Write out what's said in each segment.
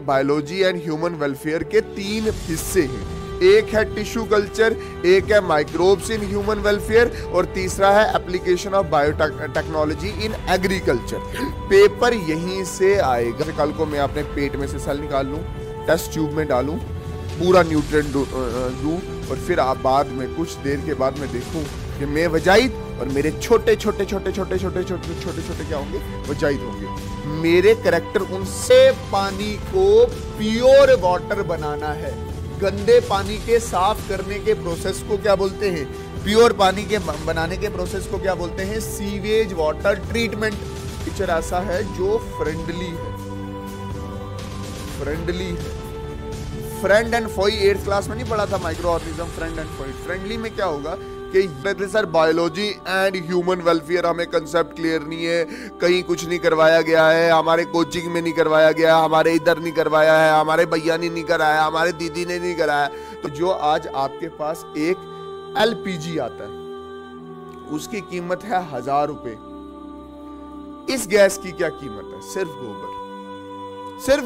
Biology and human welfare के 3 हिस्से हैं। एक है टिश्यू कल्चर, एक है माइक्रोब्स इन ह्यूमन वेलफेयर और तीसरा है application of biotechnology in agriculture. Paper यहीं से आएगा। कल को मैं अपने पेट में से सेल निकाल लूं, टेस्ट ट्यूब में डालूं, पूरा न्यूट्रिएंट दूं और फिर आप बाद में कुछ देर के बाद मैं देखूं कि मैं वजाइद और मेरे छोटे छोटे क्या होंगे, वजाइद होंगे। मेरे करैक्टर उनसे पानी को प्योर वाटर बनाना है। गंदे पानी के साफ करने के प्रोसेस को क्या बोलते हैं? प्योर पानी के बनाने के प्रोसेस को क्या बोलते हैं? Sewage water treatment. टीचर ऐसा है जो फ्रेंडली है, फ्रेंड एंड फॉई 8th क्लास में नहीं पढ़ा था microorganism, friend and foe. Friendly में क्या होगा कि sir biology and human welfare हमें कंसेप्ट क्लियर नहीं है, कहीं कुछ नहीं करवाया गया है, हमारे कोचिंग में नहीं करवाया गया, हमारे इधर नहीं करवाया है, हमारे भैया ने नहीं कराया, हमारे दीदी ने नहीं कराया। तो जो आज आपके पास एक LPG आता है उसकी कीमत है 1000 रुपए। इस गैस की क्या कीमत है? सिर्फ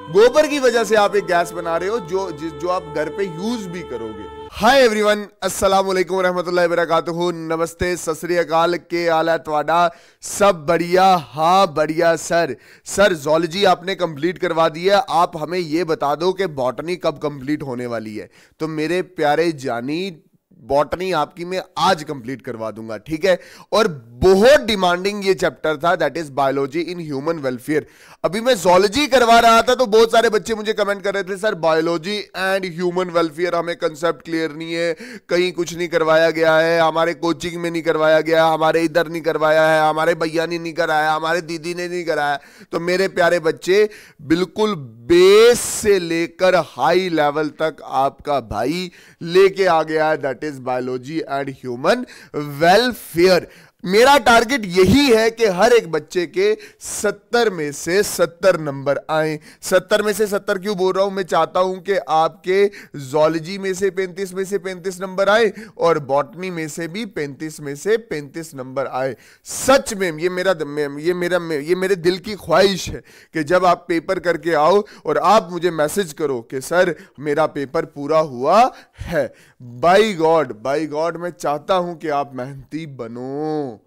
गोबर की वजह से आप एक गैस बना रहे हो जो आप घर पे यूज भी करोगे। हाय एवरीवन, अस्सलाम वालेकुम रहमतुल्लाहि वबरकातुहू। नमस्ते, सत श्री अकाल, के हाल है ਤੁਹਾਡਾ? सब बढ़िया? हाँ बढ़िया सर ज़ूलॉजी आपने कंप्लीट करवा दी है। आप हमें ये बता दो कि बॉटनी कब कंप्लीट होने वाली है। तो मेरे प्यारे जानी, बॉटनी आपकी मैं आज कंप्लीट करवा दूंगा, ठीक है। और बहुत डिमांडिंग ये चैप्टर था, that is biology in human welfare. अभी मैं ज़ूलॉजी करवा रहा था तो बहुत सारे बच्चे मुझे कमेंट कर रहे थे, sir biology and human welfare हमें कंसेप्ट क्लियर नहीं है, कहीं कुछ नहीं करवाया गया है, हमारे कोचिंग में नहीं करवाया गया, हमारे इधर नहीं करवाया है, हमारे भैया ने नहीं कराया, हमारे दीदी ने नहीं कराया। तो मेरे प्यारे बच्चे, बिल्कुल बेस से लेकर हाई लेवल तक आपका भाई लेके आ गया है, that is biology and human welfare. मेरा टारगेट यही है कि हर एक बच्चे के 70 में से 70 नंबर आए। 70 में से 70 क्यों बोल रहा हूं? मैं चाहता हूं कि आपके ज़ूलॉजी में से 35 में से 35 नंबर आए और बॉटनी में से भी 35 में से 35 नंबर आए। सच में ये मेरे दिल की ख्वाहिश है कि जब आप पेपर करके आओ और आप मुझे मैसेज करो कि सर मेरा पेपर पूरा हुआ है। बाय गॉड मैं चाहता हूं कि आप मेहनती बनो।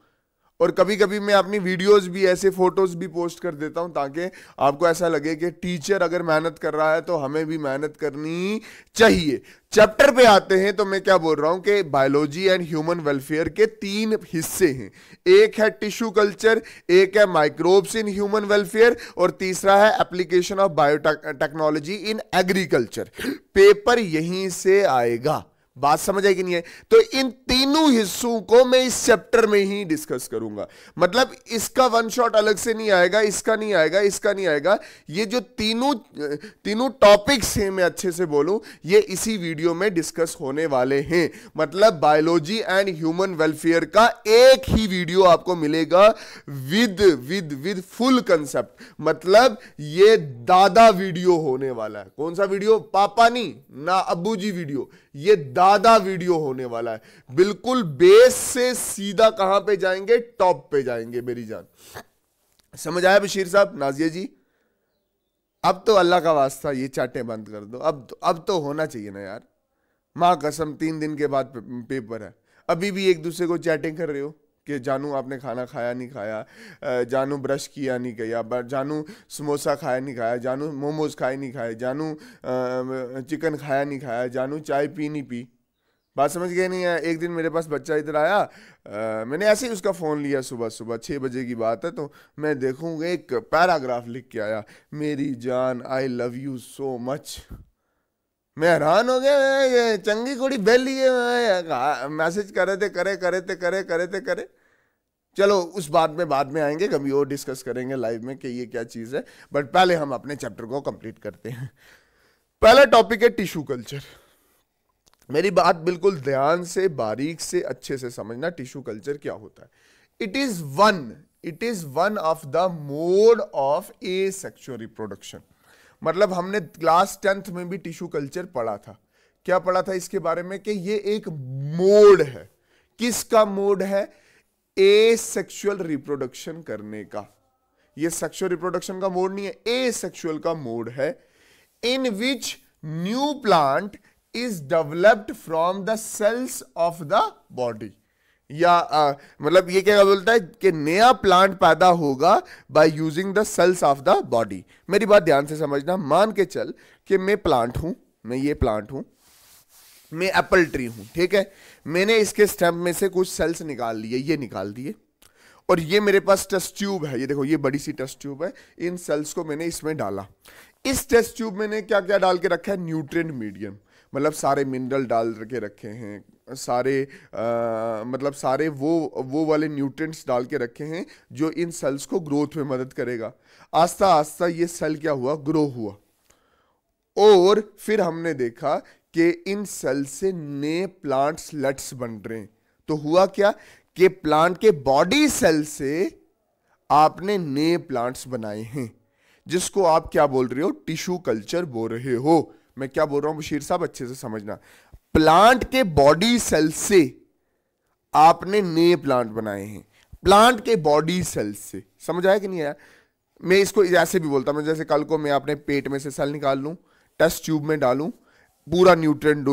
और कभी कभी मैं अपनी वीडियोस भी, ऐसे फोटोज भी पोस्ट कर देता हूं ताकि आपको ऐसा लगे कि टीचर अगर मेहनत कर रहा है तो हमें भी मेहनत करनी चाहिए। चैप्टर पे आते हैं तो मैं क्या बोल रहा हूं कि बायोलॉजी एंड ह्यूमन वेलफेयर के 3 हिस्से हैं। एक है टिश्यू कल्चर, एक है माइक्रोब्स इन ह्यूमन वेलफेयर और तीसरा है application of biotechnology in agriculture. Paper यहीं से आएगा। बात समझ आई कि नहीं है? तो इन तीनों हिस्सों को मैं इस चैप्टर में ही डिस्कस करूंगा। मतलब इसका वन शॉट अलग से नहीं आएगा, इसका नहीं आएगा, इसका नहीं आएगा। ये जो तीनों टॉपिक्स हैं, मैं अच्छे से बोलूं, ये इसी वीडियो में डिस्कस होने वाले हैं। मतलब बायोलॉजी एंड ह्यूमन वेलफेयर का एक ही वीडियो आपको मिलेगा विद फुल कंसेप्ट। मतलब ये दादा वीडियो होने वाला है। कौन सा वीडियो? पापा नहीं ना अब्बू जी वीडियो, ये दादा वीडियो होने वाला है। बिल्कुल बेस से सीधा कहां पे जाएंगे? टॉप पे जाएंगे मेरी जान। समझ आया बशीर साहब, नाजिया जी? अब तो अल्लाह का वास्ता ये चाटें बंद कर दो। अब तो होना चाहिए ना यार। मां कसम 3 दिन के बाद पेपर है, अभी भी एक दूसरे को चैटिंग कर रहे हो कि जानू आपने खाना खाया नहीं खाया, जानू ब्रश किया नहीं किया, जानू समोसा खाया नहीं खाया, जानू मोमोज खाए नहीं खाए, जानू चिकन खाया नहीं खाया, जानू चाय पी नहीं पी। बात समझ गए नहीं है? एक दिन मेरे पास बच्चा इधर आया, मैंने ऐसे ही उसका फ़ोन लिया, सुबह 6 बजे की बात है, तो मैं देखूँगा एक पैराग्राफ लिख के आया, मेरी जान I love you so much. मैं हैरान हो गया, चंगी कुड़ी बेली मैसेज कर रहे थे करे। चलो उस बाद में आएंगे, कभी और डिस्कस करेंगे लाइव में कि ये क्या चीज़ है। बट पहले हम अपने चैप्टर को कंप्लीट करते हैं। पहला टॉपिक है टिश्यू कल्चर। मेरी बात बिल्कुल ध्यान से, बारीक से, अच्छे से समझना। टिश्यू कल्चर क्या होता है? It is one of the mode of asexual reproduction. मतलब हमने क्लास 10th में भी टिश्यू कल्चर पढ़ा था। क्या पढ़ा था इसके बारे में? कि ये एक मोड है। किसका मोड है? एसेक्सुअल रिप्रोडक्शन करने का। ये सेक्सुअल रिप्रोडक्शन का मोड नहीं है, ए सेक्सुअल का मोड है, in which new plant is developed from the cells of the body. या मतलब ये क्या बोलता है कि नया प्लांट पैदा होगा by using the cells of the body. मेरी बात ध्यान से समझना, मान के चल कि मैं प्लांट हूं, मैं ये प्लांट हूं, मैं एप्पल ट्री हूं, ठीक है। मैंने इसके स्टेम में से कुछ सेल्स निकाल लिए, ये निकाल दिए, और ये मेरे पास टेस्ट ट्यूब है, ये देखो ये बड़ी सी टेस्ट ट्यूब है, इन सेल्स को मैंने इसमें डाला। इस टेस्ट ट्यूब मैंने क्या क्या डाल के रखा है, न्यूट्रिएंट मीडियम, मतलब सारे मिनरल डाल के रखे हैं, सारे मतलब सारे वो वाले न्यूट्रिएंट्स डाल के रखे हैं जो इन सेल्स को ग्रोथ में मदद करेगा। आस्ता आस्ता ये सेल क्या हुआ, ग्रो हुआ, और फिर हमने देखा कि इन सेल से नए प्लांट्सलेट्स बन रहे हैं। तो हुआ क्या कि प्लांट के बॉडी सेल से आपने नए प्लांट्स बनाए हैं, जिसको आप क्या बोल रहे हो, टिश्यू कल्चर बोल रहे हो। मैं क्या बोल रहा हूं बशीर साहब, अच्छे से समझना, प्लांट के बॉडी सेल से आपने नए प्लांट बनाए हैं, प्लांट के बॉडी सेल से, समझ आया कि नहीं आया। मैं इसको ऐसे भी बोलता हूं, जैसे कल को मैं अपने पेट में से सेल निकाल लूं, टेस्ट ट्यूब में डालूं, पूरा न्यूट्रिएंट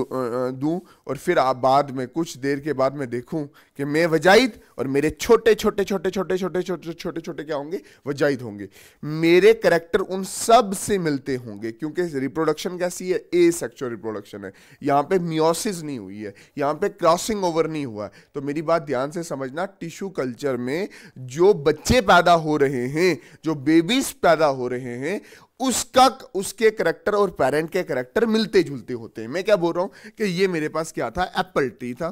दूं, और फिर आप बाद में कुछ देर के बाद मैं देखूं कि मैं वजाइद और मेरे छोटे छोटे छोटे छोटे छोटे छोटे छोटे छोटे क्या होंगे, वजाइद होंगे। मेरे कैरेक्टर उन सब से मिलते होंगे, क्योंकि रिप्रोडक्शन कैसी है, ए सेक्सुअल रिप्रोडक्शन है, यहाँ पे मियोसिस नहीं हुई है, यहाँ पे क्रॉसिंग ओवर नहीं हुआ है। तो मेरी बात ध्यान से समझना, टिश्यू कल्चर में जो बच्चे पैदा हो रहे हैं, जो बेबीज पैदा हो रहे हैं, उसके करैक्टर और पेरेंट के करैक्टर मिलते जुलते होते हैं। मैं क्या बोल रहा हूं कि ये मेरे पास क्या था, एप्पल ट्री था,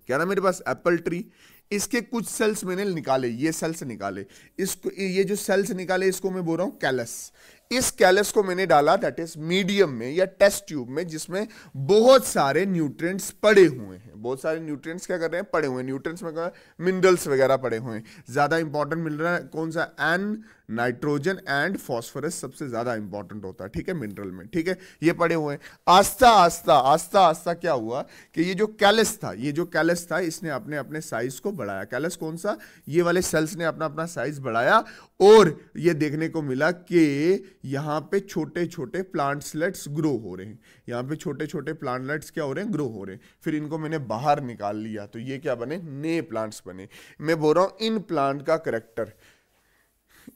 क्या ना मेरे पास एप्पल ट्री, इसके कुछ सेल्स मैंने निकाले, ये सेल्स निकाले, इसको ये जो सेल्स निकाले इसको मैं बोल रहा हूं कैलस। इस कैलस को मैंने डाला दैट इज मीडियम में या टेस्ट ट्यूब में, जिसमें बहुत सारे न्यूट्रिएंट्स पड़े हुए हैं। बहुत सारे न्यूट्रिएंट्स क्या कर रहे हैं, पड़े हुए हैं। न्यूट्रिएंट्स में मिनरल्स वगैरह पड़े हुए हैं। ज्यादा इंपॉर्टेंट मिनरल कौन सा, एन, नाइट्रोजन एंड फॉस्फोरस सबसे ज्यादा इंपॉर्टेंट होता है, ठीक है, मिनरल में, ठीक है, ये पड़े हुए हैं। आस्ता आस्ता आस्ता आस्ता क्या हुआ कि ये जो कैलस था, ये जो कैलस था, इसने अपने अपने साइज को बढ़ाया। कैलस कौन सा, ये वाले सेल्स ने अपना अपना साइज बढ़ाया, और ये देखने को मिला कि यहां पे छोटे छोटे प्लांट्सलेट्स ग्रो हो रहे हैं, यहां पे छोटे छोटे प्लांटलेट्स क्या हो रहे हैं, ग्रो हो रहे हैं। फिर इनको मैंने बाहर निकाल लिया, तो ये क्या बने, नए प्लांट्स बने। मैं बोल रहा हूं इन प्लांट का करैक्टर,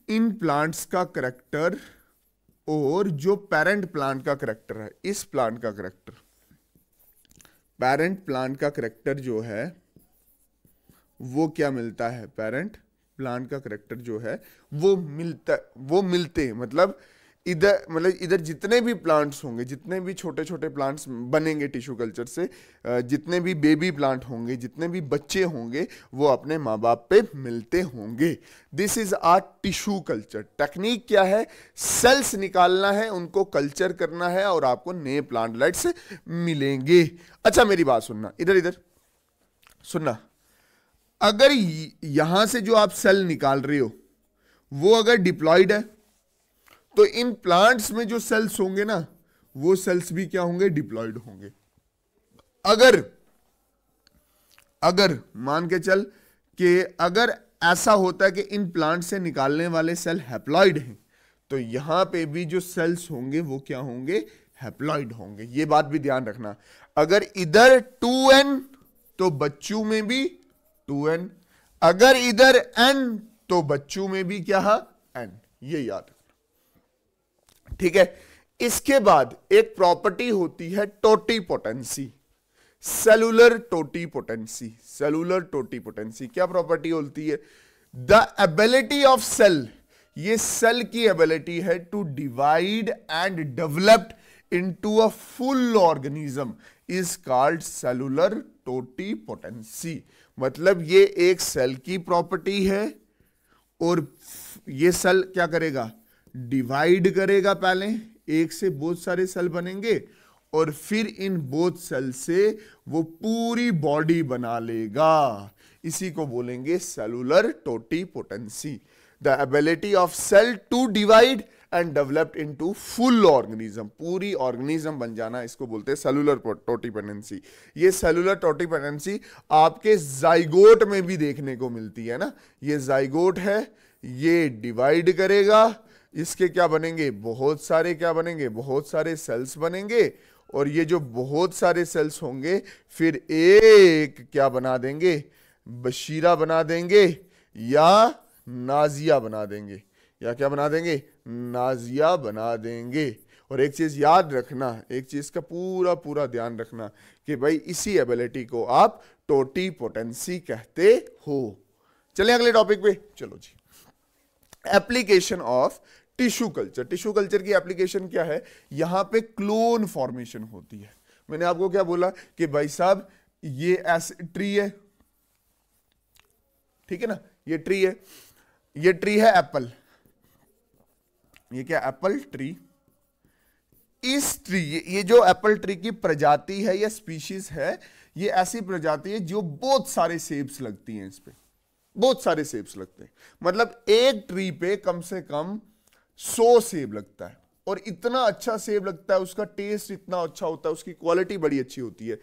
इन प्लांट्स का करैक्टर और जो पेरेंट प्लांट का करैक्टर है, इस प्लांट का करैक्टर, पेरेंट प्लांट का करैक्टर जो है वो क्या मिलता है, पेरेंट प्लांट का करैक्टर जो है वो मिलते हैं। मतलब इधर जितने भी प्लांट्स होंगे, जितने भी छोटे छोटे प्लांट्स बनेंगे टिश्यू कल्चर से, जितने भी बेबी प्लांट होंगे, जितने भी बच्चे होंगे, वो अपने माँ बाप पे मिलते होंगे। This is our tissue culture. Technique क्या है, सेल्स निकालना है, उनको कल्चर करना है, और आपको नए प्लांटलेट्स मिलेंगे। अच्छा मेरी बात सुनना, इधर इधर सुनना, अगर यहां से जो आप सेल निकाल रहे हो वो अगर डिप्लॉयड है, तो इन प्लांट्स में जो सेल्स होंगे ना, वो सेल्स भी क्या होंगे, डिप्लॉयड होंगे। अगर मान के चल कि अगर ऐसा होता है कि इन प्लांट से निकालने वाले सेल हैप्लॉयड हैं, तो यहां पे भी जो सेल्स होंगे वो क्या होंगे, हैप्लॉयड होंगे। ये बात भी ध्यान रखना। अगर इधर 2n तो बच्चों में भी 2n, अगर इधर n तो बच्चों में भी क्या है, n। ये याद रखना, ठीक है। इसके बाद एक प्रॉपर्टी होती है totipotency, cellular totipotency. Cellular totipotency क्या प्रॉपर्टी होती है, द एबिलिटी ऑफ सेल, ये सेल की एबिलिटी है to divide and develop into a full organism is called cellular totipotency. मतलब ये एक सेल की प्रॉपर्टी है, और ये सेल क्या करेगा, डिवाइड करेगा। पहले एक से बहुत सारे सेल बनेंगे, और फिर इन बोथ सेल से वो पूरी बॉडी बना लेगा। इसी को बोलेंगे cellular totipotency, the ability of cell to divide and developed into full organism, पूरी ऑर्गेनिज्म बन जाना, इसको बोलते हैं सेलुलर टोटीपोटेंसी। ये सेलुलर टोटीपोटेंसी आपके जाइगोट में भी देखने को मिलती है ना, ये जाइगोट है, ये डिवाइड करेगा, इसके क्या बनेंगे, बहुत सारे क्या बनेंगे, बहुत सारे सेल्स बनेंगे, और ये जो बहुत सारे सेल्स होंगे फिर एक क्या बना देंगे, बशीरा बना देंगे या नाजिया बना देंगे, या क्या बना देंगे, नाजिया बना देंगे। और एक चीज याद रखना, एक चीज का पूरा पूरा ध्यान रखना कि भाई इसी एबिलिटी को आप टोटीपोटेंसी कहते हो। चलिए अगले टॉपिक पे, चलो जी। Application of tissue culture. Tissue culture की एप्लीकेशन क्या है, यहां पे क्लोन फॉर्मेशन होती है। मैंने आपको क्या बोला कि भाई साहब ये ऐसे ट्री है, ठीक है ना, ये ट्री है, ये ट्री है एप्पल, ये क्या एप्पल ट्री। इस ट्री, ये जो एप्पल ट्री की प्रजाति है या स्पीशीज है, ये ऐसी प्रजाति है जो बहुत सारे सेब्स लगती हैं, इस पे बहुत सारे सेब्स लगते हैं। मतलब एक ट्री पे कम से कम 100 सेब लगता है, और इतना अच्छा सेब लगता है, उसका टेस्ट इतना अच्छा होता है, उसकी क्वालिटी बड़ी अच्छी होती है।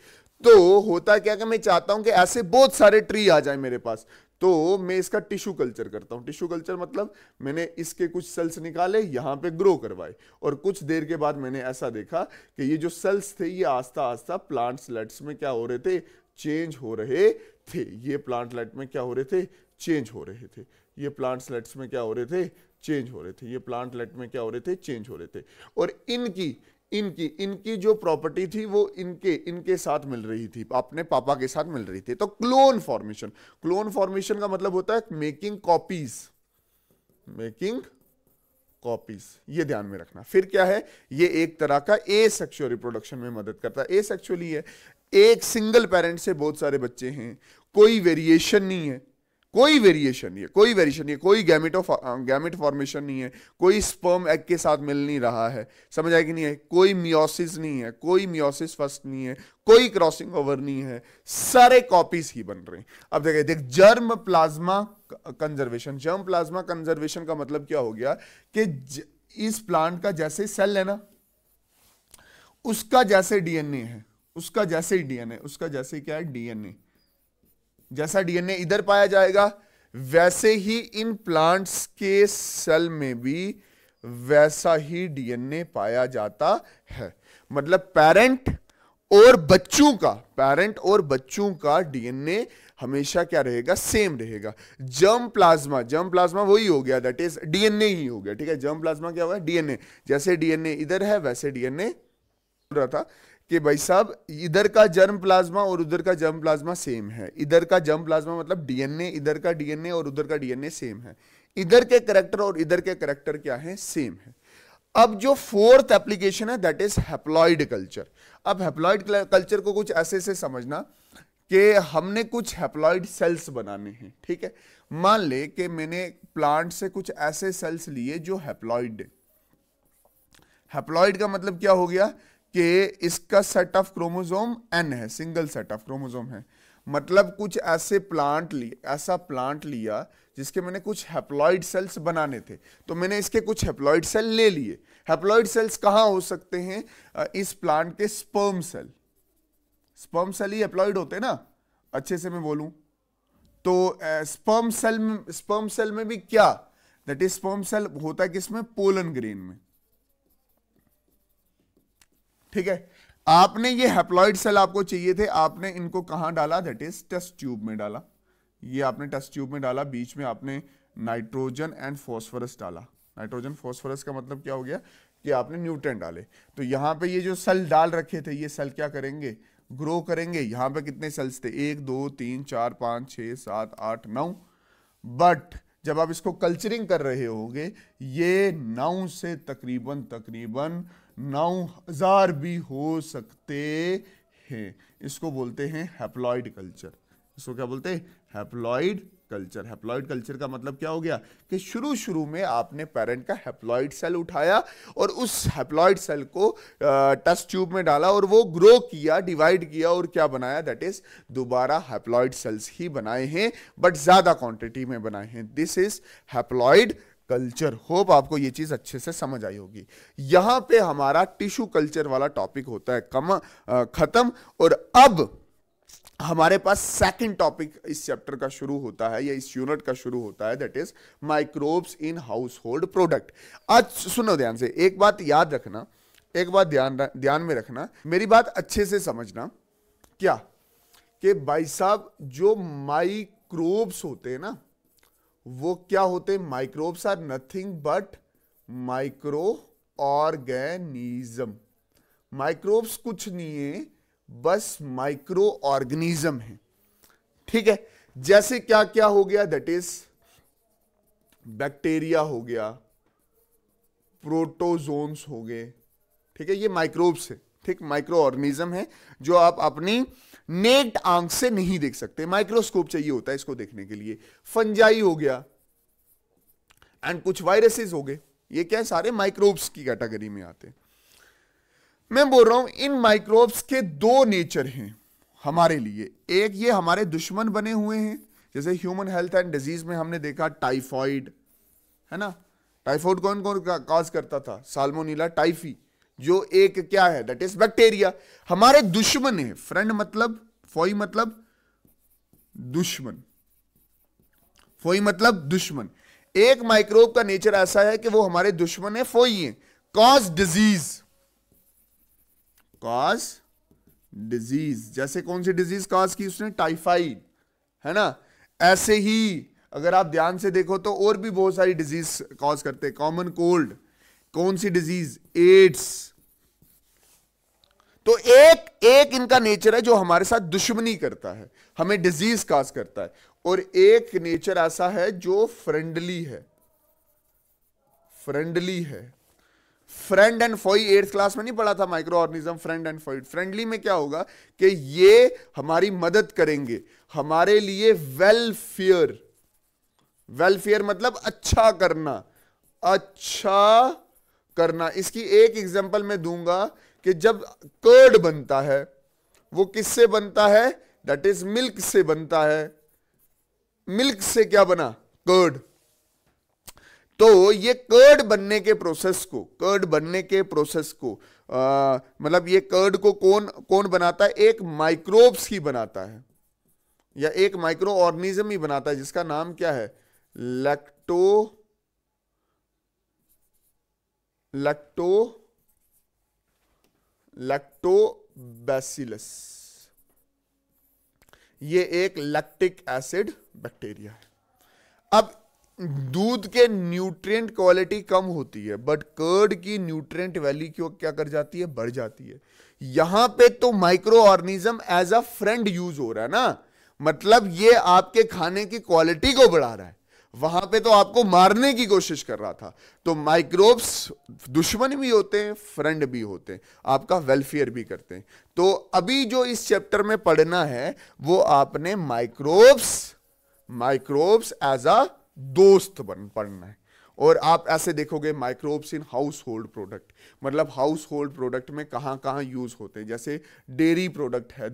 तो होता क्या कि मैं चाहता हूं कि ऐसे बहुत सारे ट्री आ जाए मेरे पास, तो मैं इसका टिश्यू कल्चर करता हूं। टिश्यू कल्चर मतलब मैंने इसके कुछ सेल्स निकाले, यहां पे ग्रो करवाए, और कुछ देर के बाद मैंने ऐसा देखा कि ये जो सेल्स थे ये आस्ता आस्ता प्लांट सेलेट्स में क्या हो रहे थे, चेंज हो रहे थे। ये प्लांट सेलेट में क्या हो रहे थे, चेंज हो रहे थे। ये प्लांट सेलेट्स में क्या हो रहे थे, चेंज हो रहे थे। ये प्लांट सेलेट में क्या हो रहे थे, चेंज हो रहे थे। और इनकी इनकी इनकी जो प्रॉपर्टी थी वो इनके साथ मिल रही थी, अपने पापा के साथ मिल रही थी। तो क्लोन फॉर्मेशन, क्लोन फॉर्मेशन का मतलब होता है मेकिंग कॉपीज, मेकिंग कॉपीज, ये ध्यान में रखना। फिर क्या है, ये एक तरह का एसेक्सुअल रिप्रोडक्शन में मदद करता है। एसेक्सुअली है, एक सिंगल पेरेंट से बहुत सारे बच्चे हैं, कोई वेरिएशन नहीं है, कोई वेरिएशन नहीं है, कोई वेरिएशन नहीं है, कोई गैमेट फॉर्मेशन नहीं है, कोई स्पर्म एग के साथ मिल नहीं रहा है, समझ आया कि नहीं है, कोई मियोसिस नहीं है, कोई मियोसिस फर्स्ट नहीं है, कोई क्रॉसिंग ओवर नहीं है, सारे कॉपीज ही बन रहे हैं। अब देख germ plasma conservation. Germ plasma conservation का मतलब क्या हो गया कि इस प्लांट का जैसे सेल है ना, उसका जैसे डीएनए है, उसका जैसे ही डीएनए, उसका जैसे क्या है डीएनए, जैसा डीएनए इधर पाया जाएगा वैसे ही इन प्लांट्स के सेल में भी वैसा ही डीएनए पाया जाता है। मतलब पेरेंट और बच्चों का डीएनए हमेशा क्या रहेगा, सेम रहेगा। जर्म प्लाज्मा वही हो गया, दैट इज डीएनए ही हो गया, ठीक है। जर्म प्लाज्मा क्या हुआ, डीएनए, जैसे डीएनए इधर है वैसे डीएनए रहा था कि भाई साहब इधर का जर्म प्लाज्मा और उधर का जर्म प्लाज्मा सेम है। इधर का जर्म प्लाज्मा मतलब डीएनए, इधर का डीएनए और उधर का डीएनए सेम है। इधर के कैरेक्टर और इधर के कैरेक्टर क्या है, सेम है। अब जो फोर्थ एप्लीकेशन है दैट इज हैप्लॉइड कल्चर। अब हैप्लॉइड कल्चर को कुछ ऐसे से समझना कि हमने कुछ हैप्लॉइड सेल्स बनाने हैं, ठीक है। मान ले कि मैंने प्लांट से कुछ ऐसे सेल्स लिए जो हैप्लॉइड। हैप्लॉइड का मतलब क्या हो गया कि इसका सेट ऑफ क्रोमोसोम n है, सिंगल सेट ऑफ क्रोमोसोम है। मतलब कुछ ऐसे ऐसा प्लांट लिया जिसके मैंने कुछ हैप्लॉइड सेल्स बनाने थे, तो मैंने इसके कुछ हैप्लॉइड सेल ले लिए। हैप्लॉइड सेल्स कहां हो सकते हैं, इस प्लांट के स्पर्म सेल ही हैप्लॉइड होते हैं ना, अच्छे से मैं बोलूं तो स्पर्म सेल में भी क्या, दैट इज स्पर्म सेल होता है किसमें, पोलन ग्रेन में, ठीक है। आपने ये हैप्लॉइड सेल आपको चाहिए थे, आपने इनको कहां डाला, दैट इज टेस्ट ट्यूब में डाला। ये आपने टेस्ट ट्यूब में डाला, बीच में आपने नाइट्रोजन एंड फॉस्फोरस डाला। नाइट्रोजन फॉस्फोरस का मतलब क्या हो गया कि आपने न्यूट्रिएंट डाले। तो यहां पे ये जो सेल डाल रखे थे, ये सेल क्या करेंगे, ग्रो करेंगे। यहां पे कितने सेल्स थे, 1 2 3 4 5 6 7 8 9। बट जब आप इसको कल्चरिंग कर रहे होगे, ये 9 से तकरीबन 9000 भी हो सकते हैं। इसको बोलते हैं हैप्लॉइड कल्चर। इसको क्या बोलते हैं, हैप्लॉइड कल्चर। हैप्लॉइड कल्चर का मतलब क्या हो गया कि शुरू में आपने पेरेंट का हैप्लॉइड सेल उठाया और उस हैप्लॉइड सेल को टेस्ट ट्यूब में डाला और वो ग्रो किया, डिवाइड किया और क्या बनाया, दैट इज दोबारा हैप्लॉइड सेल्स ही बनाए हैं, बट ज्यादा क्वांटिटी में बनाए हैं। This is haploid culture. Hope आपको ये चीज अच्छे से समझ आई होगी। यहां पे हमारा टिश्यू कल्चर वाला टॉपिक होता है खत्म। और अब हमारे पास सेकंड टॉपिक इस चैप्टर का शुरू होता है या इस यूनिट का शुरू होता है, that is microbes in house hold product. आज सुनो ध्यान से, एक बात याद रखना, एक बात ध्यान में रखना, मेरी बात अच्छे से समझना। क्या कि भाई साहब जो माइक्रोब्स होते हैं ना, वो क्या होते हैं? Microbes are nothing but micro organism. Microbes कुछ नहीं है, बस माइक्रो ऑर्गेनिज्म है। ठीक है, जैसे क्या क्या हो गया, दैट इज बैक्टीरिया हो गया, प्रोटोजोन्स हो गए। ठीक है, ये माइक्रोब्स है। ठीक, माइक्रो ऑर्गेनिज्म है जो आप अपनी नेक्ड आंख से नहीं देख सकते, माइक्रोस्कोप चाहिए होता है इसको देखने के लिए। फंजाई हो गया एंड कुछ वायरसेस हो गए, ये क्या है? सारे माइक्रोब्स की कैटेगरी में आते हैं। मैं बोल रहा हूं इन माइक्रोब्स के दो नेचर हैं हमारे लिए। एक ये हमारे दुश्मन बने हुए हैं, जैसे ह्यूमन हेल्थ एंड डिजीज में हमने देखा टाइफॉइड, है ना। टाइफॉइड कौन कौन कॉज करता था? साल्मोनेला टाइफी, जो एक क्या है? That is bacteria. हमारे दुश्मन है। फ्रेंड मतलब, फोई मतलब दुश्मन, फोई मतलब दुश्मन। एक माइक्रोब का नेचर ऐसा है कि वो हमारे दुश्मन है, फोई है। कॉज डिजीज, कॉज डिजीज, जैसे कौन सी डिजीज कॉज की उसने? टाइफाइड, है ना। ऐसे ही अगर आप ध्यान से देखो तो और भी बहुत सारी डिजीज कॉज करते हैं। कॉमन कोल्ड, कौन सी डिजीज? एड्स। तो एक इनका नेचर है जो हमारे साथ दुश्मनी करता है, हमें डिजीज कॉज करता है, और एक नेचर ऐसा है जो फ्रेंडली है, फ्रेंडली है। Friend and Foy 8th class में नहीं पढ़ा था microorganism, friend and foe. Friendly में क्या होगा कि ये हमारी मदद करेंगे, हमारे लिए वेलफेयर, वेलफेयर मतलब अच्छा करना, अच्छा करना। इसकी एक एग्जांपल मैं दूंगा कि जब कर्ड बनता है, वो किससे बनता है? दैट इज मिल्क से बनता है। मिल्क से क्या बना? कर्ड। तो ये कर्ड बनने के प्रोसेस को, कर्ड बनने के प्रोसेस को मतलब ये कर्ड को कौन बनाता है? एक माइक्रोब्स ही बनाता है, या एक माइक्रो ऑर्गेनिज्म ही बनाता है, जिसका नाम क्या है? लैक्टोबैसिलस। ये एक लैक्टिक एसिड बैक्टीरिया है। अब दूध के न्यूट्रिएंट क्वालिटी कम होती है, बट कर्ड की न्यूट्रिएंट वैल्यू क्यों क्या कर जाती है? बढ़ जाती है। यहां पे तो micro organism as a friend use हो रहा है ना, मतलब ये आपके खाने की क्वालिटी को बढ़ा रहा है। वहां पे तो आपको मारने की कोशिश कर रहा था। तो माइक्रोब्स दुश्मन भी होते हैं, फ्रेंड भी होते हैं, आपका वेलफेयर भी करते हैं। तो अभी जो इस चैप्टर में पढ़ना है वो आपने माइक्रोब्स एज अ दोस्त पढ़ना है। और आप ऐसे देखोगे microbes in house hold product, मतलब हाउस होल्ड प्रोडक्ट में कहां कहां यूज होते हैं। जैसे डेयरी प्रोडक्ट है,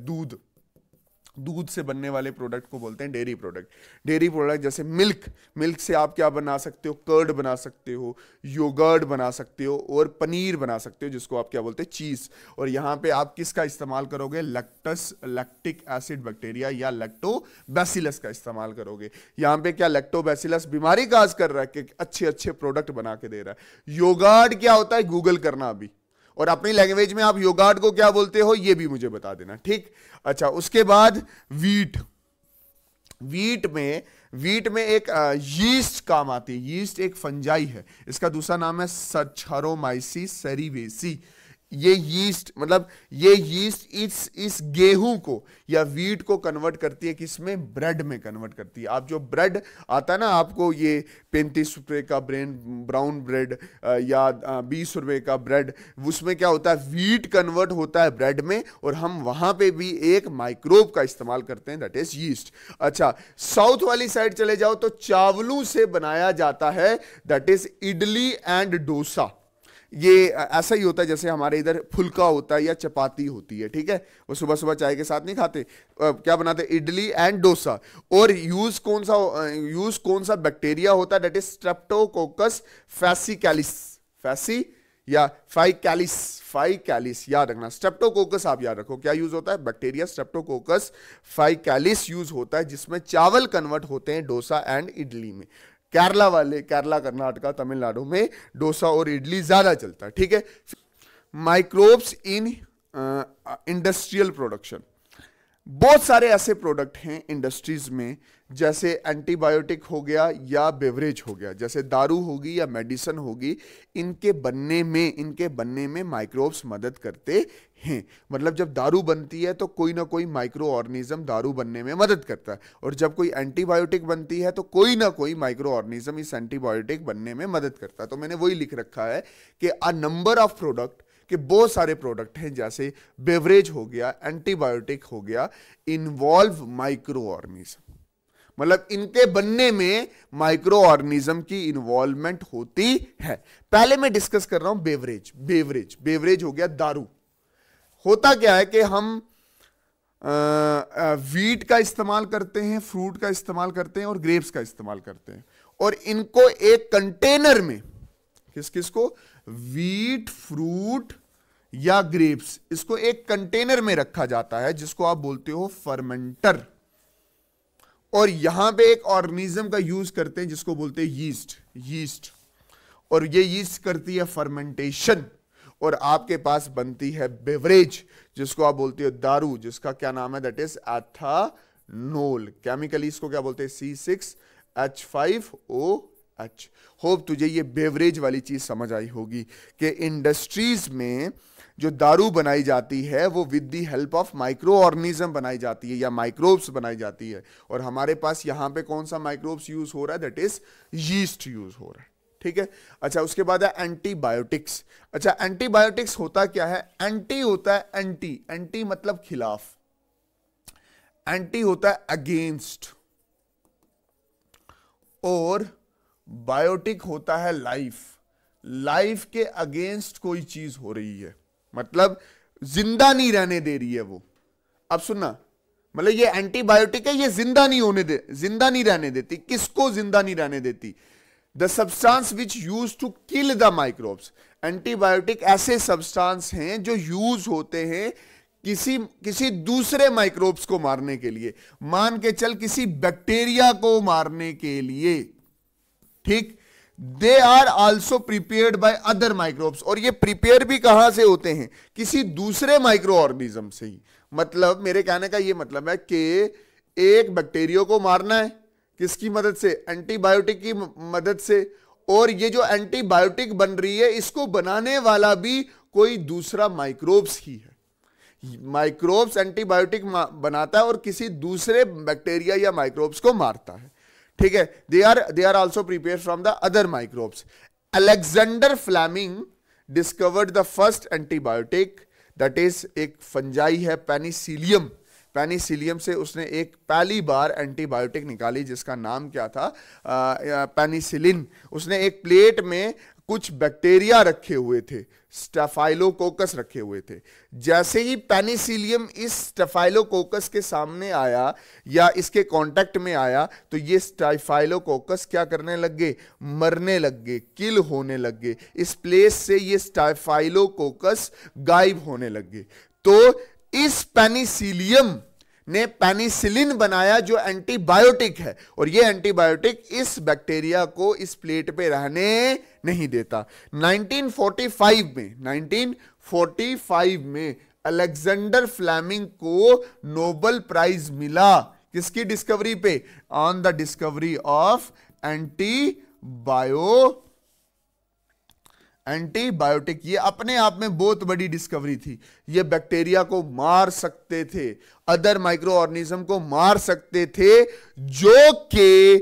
दूध से बनने वाले प्रोडक्ट को बोलते हैं डेयरी प्रोडक्ट। डेयरी प्रोडक्ट जैसे मिल्क से आप क्या बना सकते हो? कर्ड बना सकते हो, योगर्ट बना सकते हो, और पनीर बना सकते हो, जिसको आप क्या बोलते हैं? चीज। और यहां पे आप किसका इस्तेमाल करोगे? लैक्टिक एसिड बैक्टीरिया या लैक्टोबैसिलस का इस्तेमाल करोगे। यहां पे क्या लैक्टोबैसिलस बीमारी काज कर रहा है कि अच्छे अच्छे प्रोडक्ट बना के दे रहा है। योगर्ट क्या होता है? गूगल करना अभी, और अपनी लैंग्वेज में आप योगर्ट को क्या बोलते हो ये भी मुझे बता देना, ठीक। अच्छा, उसके बाद वीट में एक यीस्ट काम आती है। यीस्ट एक फंजाई है, इसका दूसरा नाम है सचारोमाइसिस सेरिवेसी। ये यीस्ट मतलब ये यीस्ट इस गेहूं को या वीट को कन्वर्ट करती है, किसमें? ब्रेड में कन्वर्ट करती है। आप जो ब्रेड आता है ना आपको, ये 35 रुपए का ब्राउन ब्रेड या 20 रुपए का ब्रेड, उसमें क्या होता है? वीट कन्वर्ट होता है ब्रेड में, और हम वहां पे भी एक माइक्रोब का इस्तेमाल करते हैं, दैट इज यीस्ट। अच्छा, साउथ वाली साइड चले जाओ तो चावलों से बनाया जाता है, that is idli and dosa. ये ऐसा ही होता है जैसे हमारे इधर फुल्का होता है या चपाती होती है, ठीक है। वो सुबह सुबह चाय के साथ नहीं खाते, क्या बनाते? इडली एंड डोसा। और यूज कौन सा बैक्टीरिया होता है? That is streptococcus faecalis. या फाइकैलिस, फाइकैलिस याद रखना। स्ट्रेप्टोकोकस आप याद रखो क्या यूज होता है, बैक्टीरिया स्ट्रेप्टोकोकस फाइकैलिस यूज होता है, जिसमें चावल कन्वर्ट होते हैं डोसा एंड इडली में। केरला वाले, केरला, कर्नाटका, तमिलनाडु में डोसा और इडली ज्यादा चलता है, ठीक है। माइक्रोब्स इन इंडस्ट्रियल प्रोडक्शन, बहुत सारे ऐसे प्रोडक्ट हैं इंडस्ट्रीज में, जैसे एंटीबायोटिक हो गया या बेवरेज हो गया, जैसे दारू होगी या मेडिसिन होगी, इनके बनने में माइक्रोब्स मदद करते हैं। मतलब जब दारू बनती है तो कोई ना कोई माइक्रो ऑर्गेनिज्म दारू बनने में मदद करता है, और जब कोई एंटीबायोटिक बनती है तो कोई ना कोई माइक्रो ऑर्गेनिज्म इस एंटीबायोटिक बनने में मदद करता है। तो मैंने वही लिख रखा है कि अ नंबर ऑफ प्रोडक्ट, कि बहुत सारे प्रोडक्ट हैं, जैसे बेवरेज हो गया, एंटीबायोटिक हो गया, इन्वॉल्व माइक्रो ऑर्गेनिज्म, मतलब इनके बनने में माइक्रो ऑर्गेनिज्म की इन्वॉल्वमेंट होती है। पहले मैं डिस्कस कर रहा हूं बेवरेज। बेवरेज हो गया दारू। होता क्या है कि हम वीट का इस्तेमाल करते हैं, फ्रूट का इस्तेमाल करते हैं और ग्रेप्स का इस्तेमाल करते हैं, और इनको एक कंटेनर में, किसको, वीट, फ्रूट या ग्रेप्स, इसको एक कंटेनर में रखा जाता है जिसको आप बोलते हो फर्मेंटर, और यहां पे एक ऑर्गेनिज्म का यूज करते हैं जिसको बोलते हैं यीस्ट, और ये यीस्ट करती है फर्मेंटेशन, और आपके पास बनती है बेवरेज जिसको आप बोलते हो दारू, जिसका क्या नाम है, दैट इज एथानोल। केमिकली इसको क्या बोलते हैं, C6H5OH। होप तुझे ये बेवरेज वाली चीज समझ आई होगी कि इंडस्ट्रीज में जो दारू बनाई जाती है वो with the help of micro organism बनाई जाती है या माइक्रोब्स बनाई जाती है, और हमारे पास यहां पे कौन सा माइक्रोब्स यूज हो रहा है, दैट इज यीस्ट यूज हो रहा है, ठीक है। अच्छा, उसके बाद है एंटीबायोटिक्स। अच्छा, एंटीबायोटिक्स होता क्या है, एंटी होता है एंटी मतलब खिलाफ, एंटी होता है अगेंस्ट, और बायोटिक होता है लाइफ के अगेंस्ट कोई चीज हो रही है, मतलब जिंदा नहीं रहने दे रही है वो। अब सुनना, मतलब ये एंटीबायोटिक है, ये जिंदा नहीं रहने देती। किसको जिंदा नहीं रहने देती, the substance which use to kill the microbes. Antibiotic ऐसे सब्सटेंस हैं जो यूज होते हैं किसी दूसरे माइक्रोब्स को मारने के लिए, मान के चल किसी बैक्टीरिया को मारने के लिए, ठीक। They are also prepared by other microbes, और ये प्रिपेयर भी कहां से होते हैं, किसी दूसरे माइक्रो ऑर्गेनिज्म से ही। मतलब मेरे कहने का ये मतलब है कि एक बैक्टीरिया को मारना है, किसकी मदद से, एंटीबायोटिक की मदद से, और ये जो एंटीबायोटिक बन रही है इसको बनाने वाला भी कोई दूसरा माइक्रोब्स ही है। माइक्रोब्स एंटीबायोटिक बनाता है और किसी दूसरे बैक्टीरिया या माइक्रोब्स को मारता है, ठीक है। They are also prepare from the other microbes. Alexander Fleming discovered the first antibiotic, that is एक फंजाई है पेनिसिलियम। पेनिसिलियम से उसने एक पहली बार एंटीबायोटिक निकाली जिसका नाम क्या था, पेनिसिलिन। उसने एक प्लेट में कुछ बैक्टीरिया रखे हुए थे, स्टेफाइलोकोकस रखे हुए थे। जैसे ही पेनिसिलियम इस स्टेफाइलोकोकस के सामने आया या इसके कांटेक्ट में आया, तो ये स्टेफाइलोकोकस क्या करने लग गए, मरने लग गए, किल होने लग गए। इस प्लेस से ये स्टेफाइलोकोकस गायब होने लग गए। तो इस पेनिसिलियम ने पेनिसिलिन बनाया जो एंटीबायोटिक है, और ये एंटीबायोटिक इस बैक्टीरिया को इस प्लेट पे रहने नहीं देता। 1945 में अलेक्जेंडर फ्लेमिंग को नोबेल प्राइज मिला, किसकी डिस्कवरी पे, on the discovery of antibiotic. ये अपने आप में बहुत बड़ी डिस्कवरी थी। ये बैक्टीरिया को मार सकते थे, अदर माइक्रो ऑर्गेनिज्म को मार सकते थे, जो के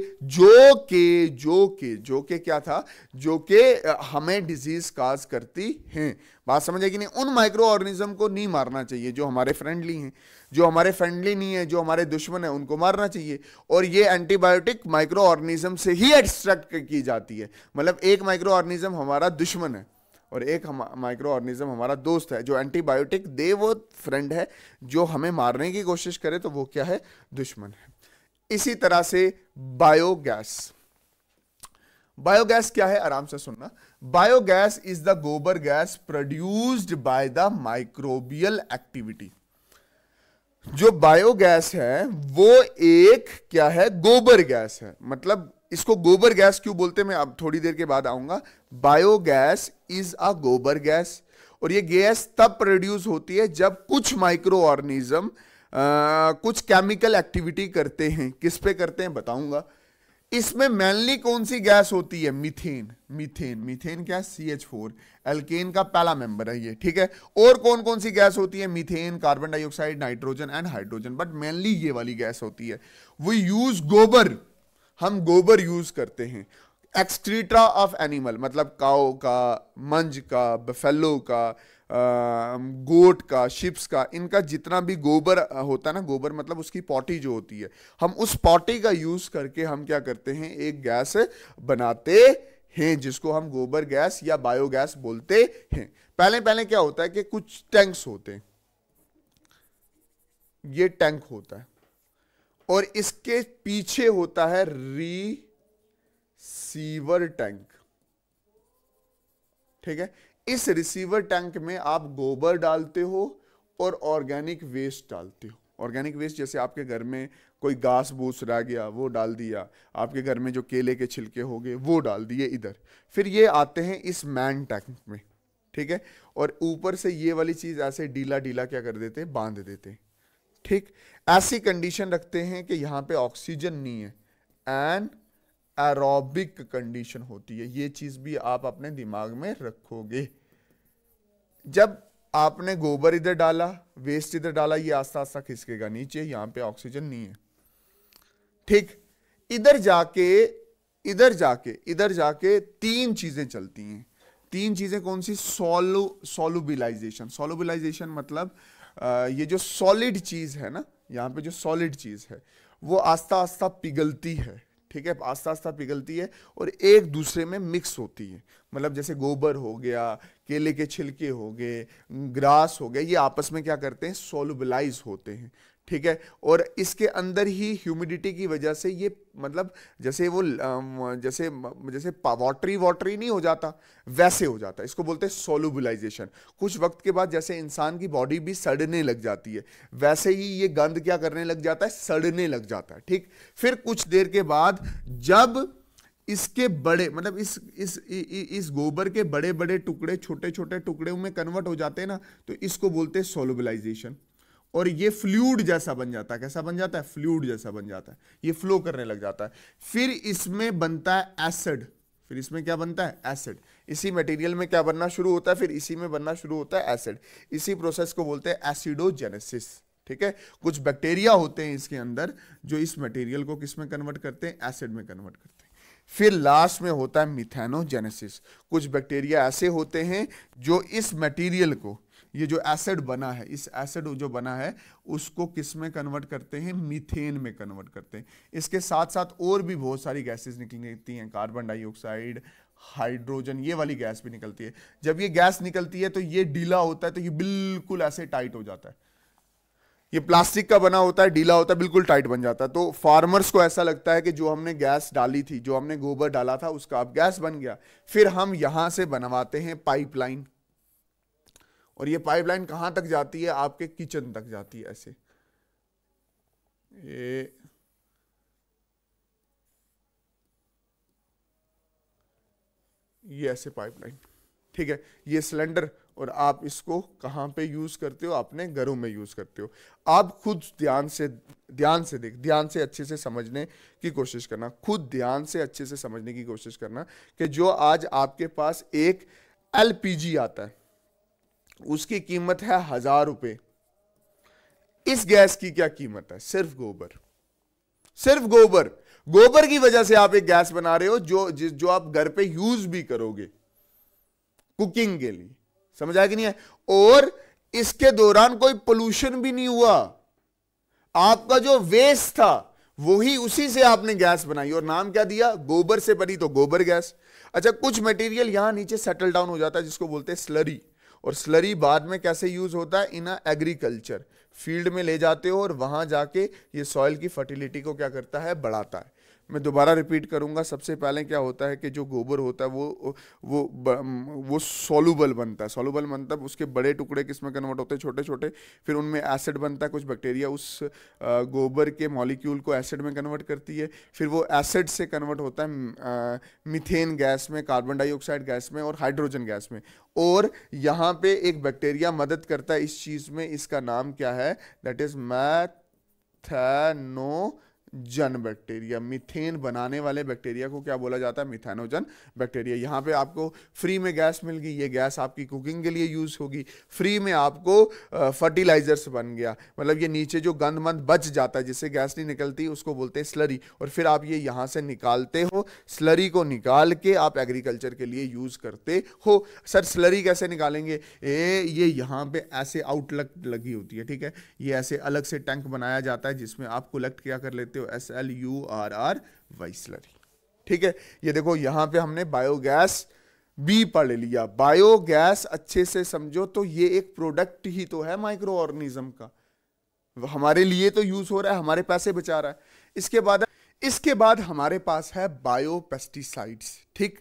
क्या था, जो के हमें डिजीज काज करती हैं। बात समझे कि नहीं, उन माइक्रो ऑर्गेनिज्म को नहीं मारना चाहिए जो हमारे फ्रेंडली हैं, जो हमारे फ्रेंडली नहीं है, जो हमारे दुश्मन है, उनको मारना चाहिए। और ये एंटीबायोटिक माइक्रो ऑर्गेनिज्म से ही एक्सट्रैक्ट की जाती है। मतलब एक माइक्रो ऑर्गेनिज्म हमारा दुश्मन है और एक माइक्रो ऑर्गेनिज्म हमारा दोस्त है। जो एंटीबायोटिक दे वो फ्रेंड है, जो हमें मारने की कोशिश करे तो वो क्या है, दुश्मन है। इसी तरह से बायोगैस। बायोगैस क्या है, आराम से सुनना। बायोगैस इज द गोबर gas produced by the microbial activity. जो बायोगैस है वो एक क्या है, गोबर गैस है। मतलब इसको गोबर गैस क्यों बोलते हैं मैं अब थोड़ी देर के बाद आऊंगा। बायोगैस इज अ गोबर गैस, और ये गैस तब प्रोड्यूस होती है जब कुछ माइक्रो ऑर्गेनिज्म कुछ केमिकल एक्टिविटी करते हैं। किस पे करते हैं बताऊंगा। इसमें मेनली कौन सी गैस होती है, मीथेन। मीथेन क्या है, CH4, एल्केन का पहला मेंबर है ये, ठीक है। और कौन कौन सी गैस होती है, methane, carbon dioxide, nitrogen and hydrogen, but mainly ये वाली गैस होती है। वी यूज गोबर, हम गोबर यूज करते हैं। एक्सक्रीटा ऑफ एनिमल, मतलब काओ का, मंज का, बफेलो का, गोट का, शिप्स का, इनका जितना भी गोबर होता है ना, गोबर मतलब उसकी पॉटी जो होती है, हम उस पॉटी का यूज करके हम क्या करते हैं, एक गैस बनाते हैं जिसको हम गोबर गैस या बायोगैस बोलते हैं। पहले पहले क्या होता है कि कुछ टैंक्स होते हैं, ये टैंक होता है और इसके पीछे होता है रिसीवर टैंक, ठीक है। इस रिसीवर टैंक में आप गोबर डालते हो और ऑर्गेनिक वेस्ट डालते हो। ऑर्गेनिक वेस्ट जैसे आपके घर में कोई घास भूस रह गया वो डाल दिया, आपके घर में जो केले के छिलके हो गए वो डाल दिए इधर। फिर ये आते हैं इस मैन टैंक में, ठीक है, और ऊपर से ये वाली चीज ऐसे ढीला ढीला क्या कर देते हैं, बांध देते हैं, ठीक। ऐसी कंडीशन रखते हैं कि यहां पे ऑक्सीजन नहीं है, एन एरोबिक कंडीशन होती है। ये चीज भी आप अपने दिमाग में रखोगे। जब आपने गोबर इधर डाला, वेस्ट इधर डाला, ये आस्ता आस्ता खिसकेगा नीचे, यहां पे ऑक्सीजन नहीं है, ठीक। इधर जाके तीन चीजें चलती हैं। तीन चीजें कौन सी, सोलुबिलाइजेशन। सोलुबिलाइजेशन मतलब ये जो सॉलिड चीज है ना, यहां पे जो सॉलिड चीज है वो आस्ता आस्ता पिघलती है, ठीक है, आस्ता आस्ता पिघलती है और एक दूसरे में मिक्स होती है। मतलब जैसे गोबर हो गया, केले के छिलके हो गए, ग्रास हो गया, ये आपस में क्या करते हैं, सोलुबलाइज होते हैं, ठीक है। और इसके अंदर ही ह्यूमिडिटी की वजह से ये मतलब जैसे वो जैसे वाटरी नहीं हो जाता वैसे हो जाता है। इसको बोलते हैं सोलुबलाइजेशन। कुछ वक्त के बाद जैसे इंसान की बॉडी भी सड़ने लग जाती है, वैसे ही ये गंद क्या करने लग जाता है, सड़ने लग जाता है, ठीक। फिर कुछ देर के बाद जब इसके बड़े मतलब इस गोबर के बड़े बड़े टुकड़े छोटे छोटे टुकड़े में कन्वर्ट हो जाते हैं ना, तो इसको बोलते हैं सोलुबलाइजेशन। और ये फ्लूइड जैसा बन जाता है। कैसा बन जाता है, फ्लूइड जैसा बन जाता है, ये फ्लो करने लग जाता है। फिर इसमें बनता है एसिड। फिर इसमें क्या बनता है, एसिड। इसी मटेरियल में क्या बनना शुरू होता है, फिर इसी में बनना शुरू होता है एसिड। इसी प्रोसेस को बोलते हैं एसिडोजेनेसिस, ठीक है। कुछ बैक्टीरिया होते हैं इसके अंदर जो इस मटेरियल को किस में कन्वर्ट करते हैं, एसिड में कन्वर्ट करते हैं। फिर लास्ट में होता है मिथेनोजेनेसिस। कुछ बैक्टीरिया ऐसे होते हैं जो इस मटेरियल को, ये जो एसिड बना है, इस एसिड जो बना है उसको किस में कन्वर्ट करते हैं, मीथेन में कन्वर्ट करते हैं। इसके साथ साथ और भी बहुत सारी गैसेस निकलती हैं, कार्बन डाइऑक्साइड, हाइड्रोजन, ये वाली गैस भी निकलती है। जब ये गैस निकलती है तो ये ढीला होता है, तो ये बिल्कुल ऐसे टाइट हो जाता है। ये प्लास्टिक का बना होता है, ढीला होता है, बिल्कुल टाइट बन जाता है। तो फार्मर्स को ऐसा लगता है कि जो हमने गैस डाली थी, जो हमने गोबर डाला था, उसका अब गैस बन गया। फिर हम यहां से बनवाते हैं पाइपलाइन, और ये पाइपलाइन कहां तक जाती है, आपके किचन तक जाती है। ऐसे ये ऐसे पाइपलाइन, ठीक है। ये सिलेंडर, और आप इसको कहां पे यूज करते हो, अपने घरों में यूज करते हो। आप खुद ध्यान से अच्छे से समझने की कोशिश करना, खुद ध्यान से अच्छे से समझने की कोशिश करना कि जो आज आपके पास एक LPG आता है उसकी कीमत है 1000 रुपए। इस गैस की क्या कीमत है, सिर्फ गोबर की वजह से आप एक गैस बना रहे हो जो आप घर पे यूज भी करोगे कुकिंग के लिए। समझ आया कि नहीं है। और इसके दौरान कोई पोल्यूशन भी नहीं हुआ, आपका जो वेस्ट था वही, उसी से आपने गैस बनाई और नाम क्या दिया, गोबर से बनी तो गोबर गैस। अच्छा, कुछ मटेरियल यहां नीचे सेटल डाउन हो जाता है जिसको बोलते हैं स्लरी। और स्लरी बाद में कैसे यूज होता है, इन एग्रीकल्चर फील्ड में ले जाते हो और वहां जाके ये सॉइल की फर्टिलिटी को क्या करता है, बढ़ाता है। मैं दोबारा रिपीट करूंगा। सबसे पहले क्या होता है कि जो गोबर होता है वो सॉल्युबल बनता है। सॉल्युबल मतलब उसके बड़े टुकड़े किसमें कन्वर्ट होते हैं, छोटे छोटे, फिर उनमें एसिड बनता है। कुछ बैक्टीरिया उस गोबर के मॉलिक्यूल को एसिड में कन्वर्ट करती है, फिर वो एसिड से कन्वर्ट होता है मीथेन गैस में, कार्बन डाइऑक्साइड गैस में और हाइड्रोजन गैस में। और यहाँ पे एक बैक्टीरिया मदद करता है इस चीज़ में, इसका नाम क्या है, that is methanogen bacteria. Methane बनाने वाले बैक्टीरिया को क्या बोला जाता है, मिथेनोजन बैक्टीरिया। यहाँ पे आपको फ्री में गैस मिल गई, ये गैस आपकी कुकिंग के लिए यूज होगी। फ्री में आपको फर्टिलाइजर्स बन गया, मतलब ये नीचे जो गंद मंद बच जाता है जिससे गैस नहीं निकलती उसको बोलते हैं स्लरी, और फिर आप ये यहाँ से निकालते हो। स्लरी को निकाल के आप एग्रीकल्चर के लिए यूज करते हो। सर स्लरी कैसे निकालेंगे, ये यहाँ पे ऐसे आउटलेट लगी होती है, ठीक है, ये ऐसे अलग से टैंक बनाया जाता है जिसमें आप कलेक्ट क्या कर लेते हो, SLURRY स्लरी, ठीक है। ये देखो यहाँ पे हमने बायोगैस भी पढ़ लिया। बायोगैस अच्छे से समझो तो ये एक प्रोडक्ट ही तो है माइक्रो ऑर्गेनिज्म का, हमारे लिए तो यूज हो रहा है, हमारे पैसे बचा रहा है। इसके बाद हमारे पास है बायोपेस्टिसाइड्स, ठीक।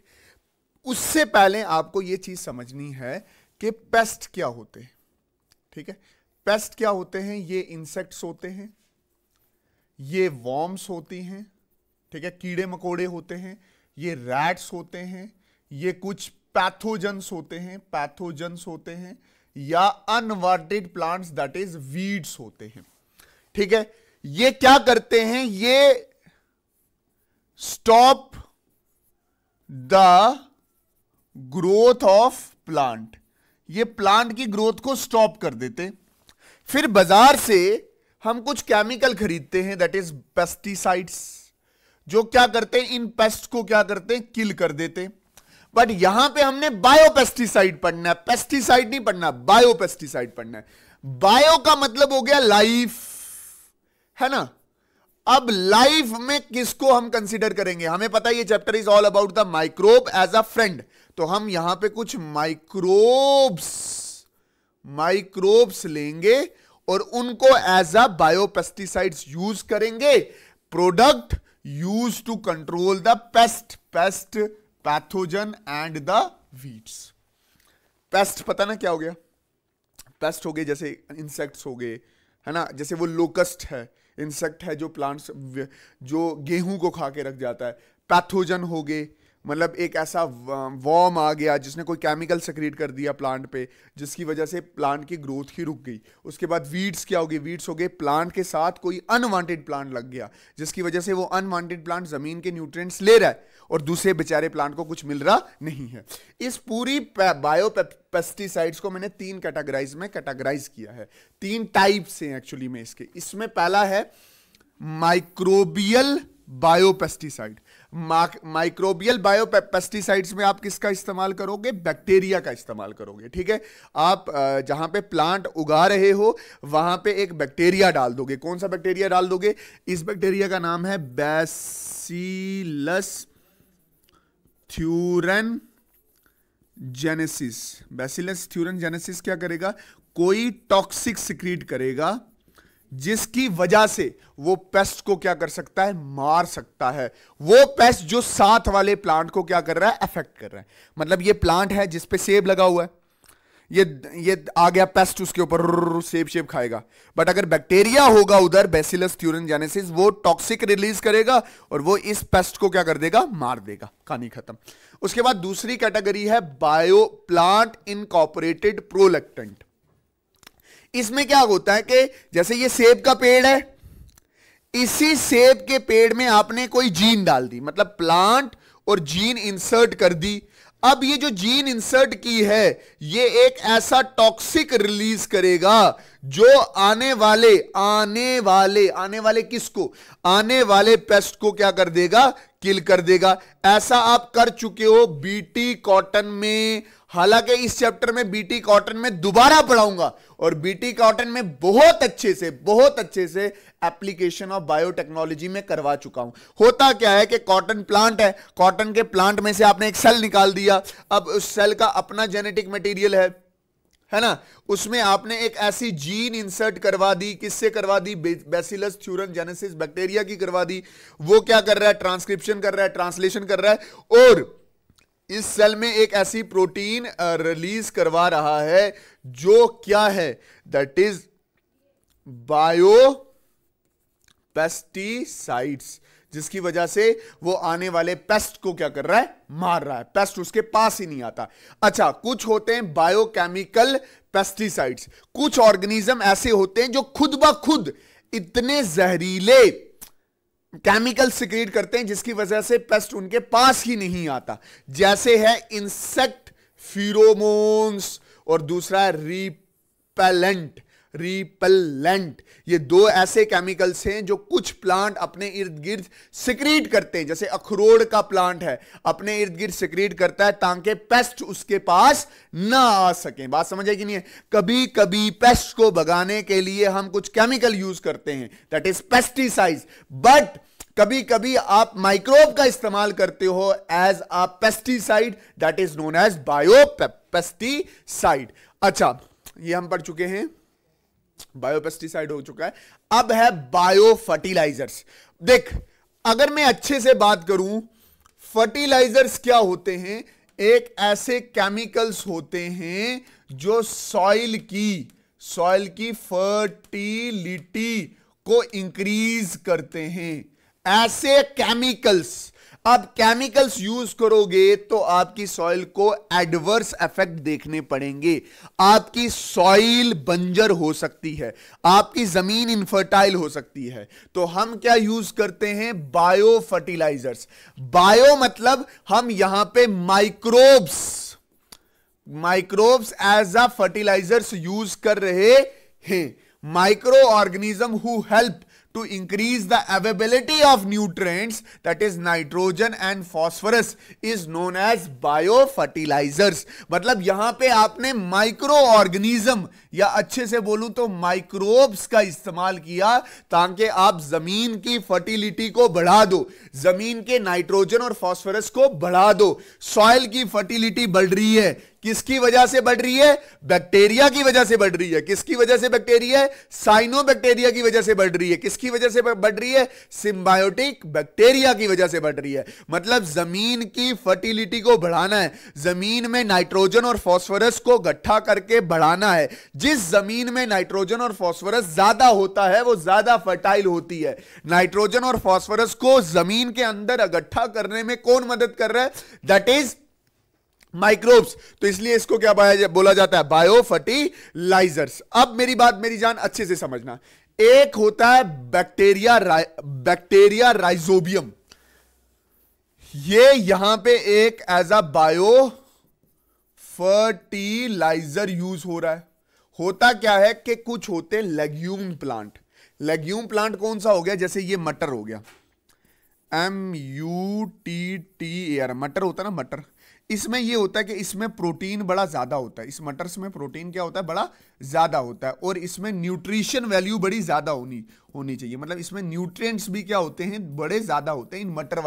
उससे पहले आपको ये चीज समझनी है कि पेस्ट क्या होते हैं, ठीक है। पेस्ट क्या होते हैं, ये इंसेक्ट्स होते हैं, ये वॉर्म्स होती हैं, ठीक है, कीड़े मकोड़े होते हैं, ये रैट्स होते हैं, ये कुछ पैथोजन्स होते हैं, या unwanted plants that is weeds होते हैं, ठीक है। ये क्या करते हैं, ये stop the growth of plant, ये प्लांट की ग्रोथ को स्टॉप कर देते। फिर बाजार से हम कुछ केमिकल खरीदते हैं दैट इज पेस्टिसाइड्स, जो क्या करते हैं, इन पेस्ट को क्या करते हैं, किल कर देते। बट यहां पे हमने बायोपेस्टिसाइड पढ़ना है, पेस्टिसाइड नहीं पढ़ना, बायोपेस्टिसाइड पढ़ना है। बायो का मतलब हो गया लाइफ, है ना। अब लाइफ में किसको हम कंसीडर करेंगे, हमें पता है ये chapter is all about the microbe as a friend, तो हम यहां पे कुछ माइक्रोब्स लेंगे और उनको एज अ बायोपेस्टिसाइड्स यूज करेंगे। Product use to control the pest, pathogen and the weeds. Pest पता ना क्या हो गया, पेस्ट हो गए जैसे इंसेक्ट्स हो गए, है ना, जैसे वो लोकस्ट है, इंसेक्ट है जो प्लांट्स, जो गेहूं को खा के रख जाता है। पैथोजन हो गए, मतलब एक ऐसा वॉर्म आ गया जिसने कोई केमिकल सेक्रेट कर दिया प्लांट पे, जिसकी वजह से प्लांट की ग्रोथ ही रुक गई। उसके बाद वीड्स क्या हो गई, वीड्स हो गए प्लांट के साथ कोई अनवांटेड प्लांट लग गया, जिसकी वजह से वो अनवांटेड प्लांट जमीन के न्यूट्रिएंट्स ले रहा है और दूसरे बेचारे प्लांट को कुछ मिल रहा नहीं है। इस पूरी बायोपेस्टिसाइड्स को मैंने 3 कैटेगराइज में कैटेगराइज किया है, 3 टाइप्स हैं एक्चुअली में इसके। इसमें पहला है माइक्रोबियल बायोपेस्टिसाइड। माइक्रोबियल बायोपेस्टिसाइड्स में आप किसका इस्तेमाल करोगे, बैक्टीरिया का इस्तेमाल करोगे, ठीक है। आप जहां पे प्लांट उगा रहे हो वहां पे एक बैक्टीरिया डाल दोगे। कौन सा बैक्टीरिया डाल दोगे, इस बैक्टीरिया का नाम है बैसिलस थ्यूरेनजेनेसिस। बैसिलस थ्यूरेनजेनेसिस क्या करेगा, कोई टॉक्सिक सिक्रीट करेगा जिसकी वजह से वो पेस्ट को क्या कर सकता है, मार सकता है। वो पेस्ट जो साथ वाले प्लांट को क्या कर रहा है, अफेक्ट कर रहा है। मतलब ये प्लांट है जिस पे सेब लगा हुआ है, ये आ गया पेस्ट उसके ऊपर, सेब खाएगा। बट अगर बैक्टीरिया होगा उधर, बैसिलस थ्यूरेनजेनेसिस, वो टॉक्सिक रिलीज करेगा और वो इस पेस्ट को क्या कर देगा, मार देगा, कहानी खत्म। उसके बाद दूसरी कैटेगरी है बायो प्लांट इनकॉर्पोरेटेड प्रोलैक्टेंट। इसमें क्या होता है कि जैसे ये सेब का पेड़ है, इसी सेब के पेड़ में आपने कोई जीन डाल दी, मतलब प्लांट और जीन इंसर्ट कर दी। अब ये जो जीन इंसर्ट की है ये एक ऐसा टॉक्सिक रिलीज करेगा जो आने वाले किसको, आने वाले पेस्ट को क्या कर देगा, किल कर देगा। ऐसा आप कर चुके हो बीटी कॉटन में। हालांकि इस चैप्टर में बीटी कॉटन में दोबारा पढ़ाऊंगा और बीटी कॉटन में बहुत अच्छे से एप्लीकेशन ऑफ बायोटेक्नोलॉजी में करवा चुका हूं। होता क्या है कि कॉटन प्लांट है, कॉटन के प्लांट में से आपने एक सेल निकाल दिया, अब उस सेल का अपना जेनेटिक मटेरियल है, है ना, उसमें आपने एक ऐसी जीन इंसर्ट करवा दी, किससे करवा दी, बैसिलस थ्यूरनजेनेसिस बैक्टीरिया की करवा दी। वो क्या कर रहा है, ट्रांसक्रिप्शन कर रहा है, ट्रांसलेशन कर रहा है, और इस सेल में एक ऐसी प्रोटीन रिलीज करवा रहा है जो क्या है, दैट इज बायो पेस्टिसाइड्स, जिसकी वजह से वो आने वाले पेस्ट को क्या कर रहा है, मार रहा है, पेस्ट उसके पास ही नहीं आता। अच्छा, कुछ होते हैं बायोकेमिकल पेस्टिसाइड्स, कुछ ऑर्गेनिज्म ऐसे होते हैं जो खुद ब खुद इतने जहरीले केमिकल सिक्रेट करते हैं जिसकी वजह से पेस्ट उनके पास ही नहीं आता, जैसे है इंसेक्ट फिरोमोन्स और दूसरा है रिपेलेंट। ये दो ऐसे केमिकल्स हैं जो कुछ प्लांट अपने इर्द गिर्द सिक्रीट करते हैं, जैसे अखरोट का प्लांट है, अपने इर्द गिर्द सिक्रीट करता है ताकि पेस्ट उसके पास ना आ सके। बात समझ आई कि नहीं है? कभी कभी पेस्ट को भगाने के लिए हम कुछ केमिकल यूज करते हैं, दैट इज पेस्टिसाइड्स, बट कभी कभी आप माइक्रोब का इस्तेमाल करते हो as a pesticide, that is known as biopesticide. अच्छा, ये हम पढ़ चुके हैं, बायोपेस्टिसाइड हो चुका है। अब है बायो फर्टिलाइजर्स। देख, अगर मैं अच्छे से बात करूं, फर्टिलाइजर्स क्या होते हैं, एक ऐसे केमिकल्स होते हैं जो सॉइल की फर्टिलिटी को इंक्रीज करते हैं, ऐसे केमिकल्स। अब केमिकल्स यूज करोगे तो आपकी सॉइल को एडवर्स इफेक्ट देखने पड़ेंगे, आपकी सॉइल बंजर हो सकती है, आपकी जमीन इनफर्टाइल हो सकती है। तो हम क्या यूज करते हैं, बायो फर्टिलाइजर्स। बायो मतलब हम यहां पे microbes as a fertilizers use कर रहे हैं। Micro organism who help to increase the availability of nutrients, that is nitrogen and phosphorus, is known as biofertilizers। मतलब यहां पे आपने माइक्रो ऑर्गेनिज्म या अच्छे से बोलूं तो माइक्रोब्स का इस्तेमाल किया ताकि आप जमीन की फर्टिलिटी को बढ़ा दो, जमीन के नाइट्रोजन और फास्फोरस को बढ़ा दो। सॉइल की फर्टिलिटी बढ़ रही है, किसकी वजह से बढ़ रही है, बैक्टीरिया की वजह से बढ़ रही है। किसकी वजह से बैक्टीरिया, साइनोबैक्टीरिया की वजह से बढ़ रही है। किसकी वजह से बढ़ रही है, सिम्बायोटिक बैक्टीरिया की वजह से बढ़ रही है। मतलब जमीन की फर्टिलिटी को बढ़ाना है, जमीन में नाइट्रोजन और फास्फोरस को इकट्ठा करके बढ़ाना है। जिस जमीन में नाइट्रोजन और फास्फोरस ज्यादा होता है वो ज्यादा फर्टाइल होती है। नाइट्रोजन और फास्फोरस को जमीन के अंदर इकट्ठा करने में कौन मदद कर रहा है, दैट इज माइक्रोब्स। तो इसलिए इसको क्या बोला जाता है, बायो फर्टिलाइजर्स। अब मेरी जान अच्छे से समझना, एक होता है बैक्टीरिया राइजोबियम, ये यहां पे एक as a bio fertilizer use हो रहा है। होता क्या है कि कुछ होते हैं लेग्यूम प्लांट। लेग्यूम प्लांट कौन सा हो गया, जैसे ये मटर हो गया, MUTTER, मटर होता है ना, मटर। इसमें यह होता है कि इसमें प्रोटीन बड़ा ज्यादा होता है, इस मटर्स में प्रोटीन क्या होता है, बड़ा ज्यादा होता है, और इसमें न्यूट्रिशन वैल्यू बड़ी ज्यादा होनी चाहिए। मतलब इसमें न्यूट्रिएंट्स भी क्या होते हैं, बड़े ज्यादा होते हैं इन मटर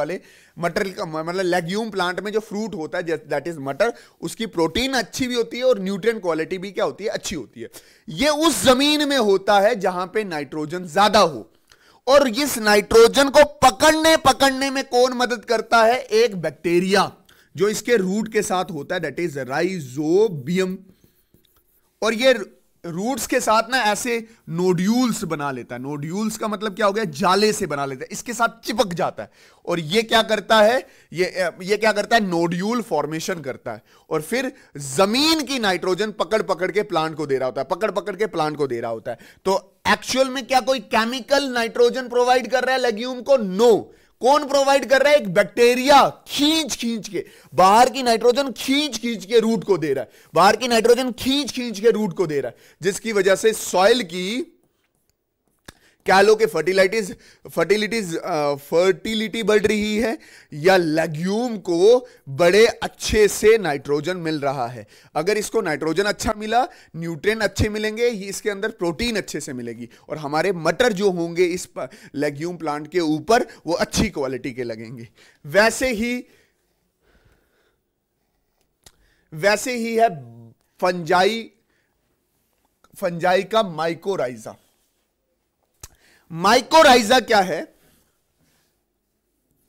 का मतलब लेग्यूम प्लांट में जो फ्रूट होता है दैट इज मटर, उसकी प्रोटीन अच्छी भी होती है और न्यूट्रिएंट क्वालिटी भी क्या होती है, अच्छी होती है। यह उस जमीन में होता है जहां पे नाइट्रोजन ज्यादा हो, और इस नाइट्रोजन को पकड़ने में कौन मदद करता है, एक बैक्टीरिया जो इसके रूट के साथ होता है, दैट इज राइजोबियम। और ये रूट्स के साथ ना ऐसे नोड्यूल्स बना लेता है। नोड्यूल्स का मतलब क्या हो गया, जाले से बना लेता है, इसके साथ चिपक जाता है, और ये क्या करता है, ये क्या करता है, नोड्यूल फॉर्मेशन करता है, और फिर जमीन की नाइट्रोजन पकड़ के प्लांट को दे रहा होता है, पकड़ के प्लांट को दे रहा होता है। तो एक्चुअल में क्या कोई केमिकल नाइट्रोजन प्रोवाइड कर रहा है लेग्यूम को, नो। कौन प्रोवाइड कर रहा है, एक बैक्टीरिया खींच के बाहर की नाइट्रोजन खींच के रूट को दे रहा है, बाहर की नाइट्रोजन खींच के रूट को दे रहा है, जिसकी वजह से सॉइल की क्या लो के फर्टिलिटी बढ़ रही है, या लेग्यूम को बड़े अच्छे से नाइट्रोजन मिल रहा है। अगर इसको नाइट्रोजन अच्छा मिला, न्यूट्रिएंट अच्छे मिलेंगे, इसके अंदर प्रोटीन अच्छे से मिलेगी, और हमारे मटर जो होंगे इस लेग्यूम प्लांट के ऊपर वो अच्छी क्वालिटी के लगेंगे। वैसे ही है फंजाई फंजाई का माइकोराइजा। माइकोराइजा क्या है?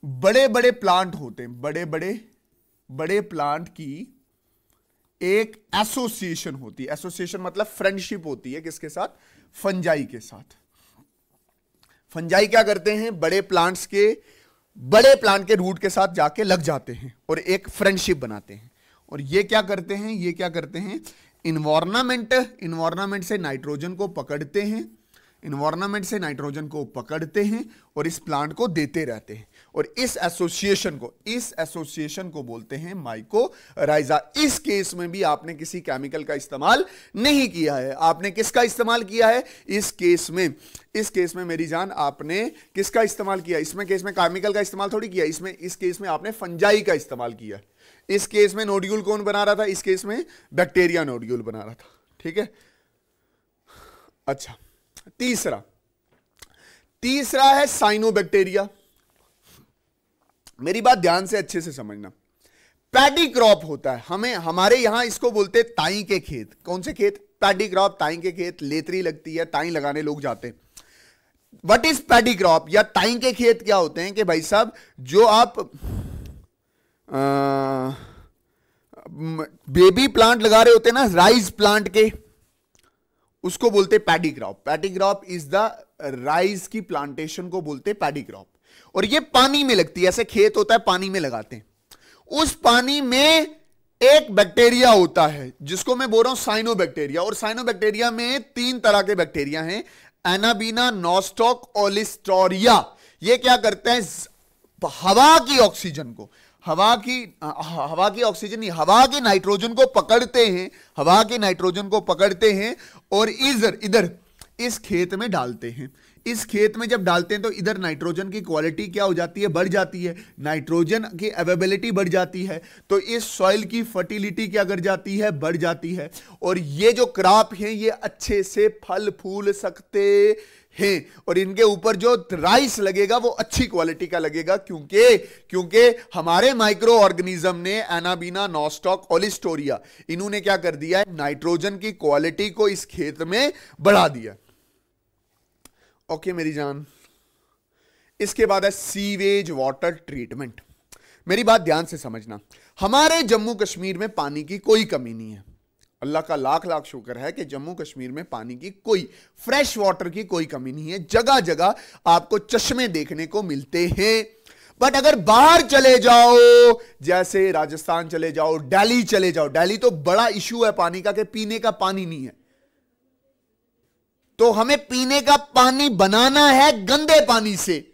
बड़े बड़े प्लांट होते हैं, बड़े प्लांट की एक एसोसिएशन होती है। एसोसिएशन मतलब फ्रेंडशिप होती है किसके साथ? फंजाई के साथ। फंजाई क्या करते हैं? बड़े प्लांट के रूट के साथ जाके लग जाते हैं और एक फ्रेंडशिप बनाते हैं। और ये क्या करते हैं? इन्वायरमेंट से नाइट्रोजन को पकड़ते हैं और इस प्लांट को देते रहते हैं। और इस एसोसिएशन को बोलते हैं माइकोराइजा। इस केस में भी आपने किसी केमिकल का इस्तेमाल नहीं किया है। आपने किसका इस्तेमाल किया है? इस केस में मेरी जान आपने किसका इस्तेमाल किया? केस में केमिकल का इस्तेमाल थोड़ी किया। इस केस में आपने फंजाई का इस्तेमाल किया। इस केस में नोड्यूल कौन बना रहा था? इस केस में बैक्टीरिया नोड्यूल बना रहा था। ठीक है। अच्छा, तीसरा है साइनोबैक्टीरिया। मेरी बात ध्यान से अच्छे से समझना। पैडी क्रॉप होता है, हमारे यहां इसको बोलते हैं ताई के खेत। कौन से खेत? पैडी क्रॉप, ताई के खेत। लेतरी लगती है, ताई लगाने लोग जाते हैं। व्हाट इज पैडी क्रॉप या ताई के खेत? क्या होते हैं कि भाई साहब, जो आप बेबी प्लांट लगा रहे होते हैं ना, राइस प्लांट के, उसको बोलते paddy crop. Paddy crop is the rice की प्लांटेशन को बोलते पैडी क्रॉप। और ये पानी में लगती है, ऐसे खेत होता है, पानी में लगाते हैं। उस पानी में एक बैक्टीरिया होता है जिसको मैं बोल रहा हूं साइनोबैक्टीरिया। और साइनोबैक्टीरिया में 3 तरह के बैक्टीरिया हैं, एनाबीना, नॉस्टॉक, ओलिस्टोरिया। ये क्या करते हैं? हवा की ऑक्सीजन को, हवा की नाइट्रोजन को पकड़ते हैं और इधर इस खेत में डालते हैं। इस खेत में जब डालते हैं तो इधर नाइट्रोजन की क्वालिटी क्या हो जाती है? बढ़ जाती है। नाइट्रोजन की अवेलेबिलिटी बढ़ जाती है तो इस सॉइल की फर्टिलिटी क्या कर जाती है? बढ़ जाती है। और ये जो क्रॉप है ये अच्छे से फल फूल सकते हैं। और इनके ऊपर जो राइस लगेगा वो अच्छी क्वालिटी का लगेगा, क्योंकि हमारे माइक्रो ऑर्गेनिज्म ने एनाबीना, नॉस्टॉक, ओलिस्टोरिया, इन्होंने क्या कर दिया है? नाइट्रोजन की क्वालिटी को इस खेत में बढ़ा दिया। ओके मेरी जान। इसके बाद है सीवेज वाटर ट्रीटमेंट। मेरी बात ध्यान से समझना। हमारे जम्मू कश्मीर में पानी की कोई कमी नहीं है। अल्लाह का लाख लाख शुक्र है कि जम्मू कश्मीर में पानी की कोई, फ्रेश वाटर की कोई कमी नहीं है। जगह जगह आपको चश्मे देखने को मिलते हैं। बट अगर बाहर चले जाओ, जैसे राजस्थान चले जाओ, दिल्ली चले जाओ, दिल्ली तो बड़ा इशू है पानी का कि पीने का पानी नहीं है। तो हमें पीने का पानी बनाना है गंदे पानी से,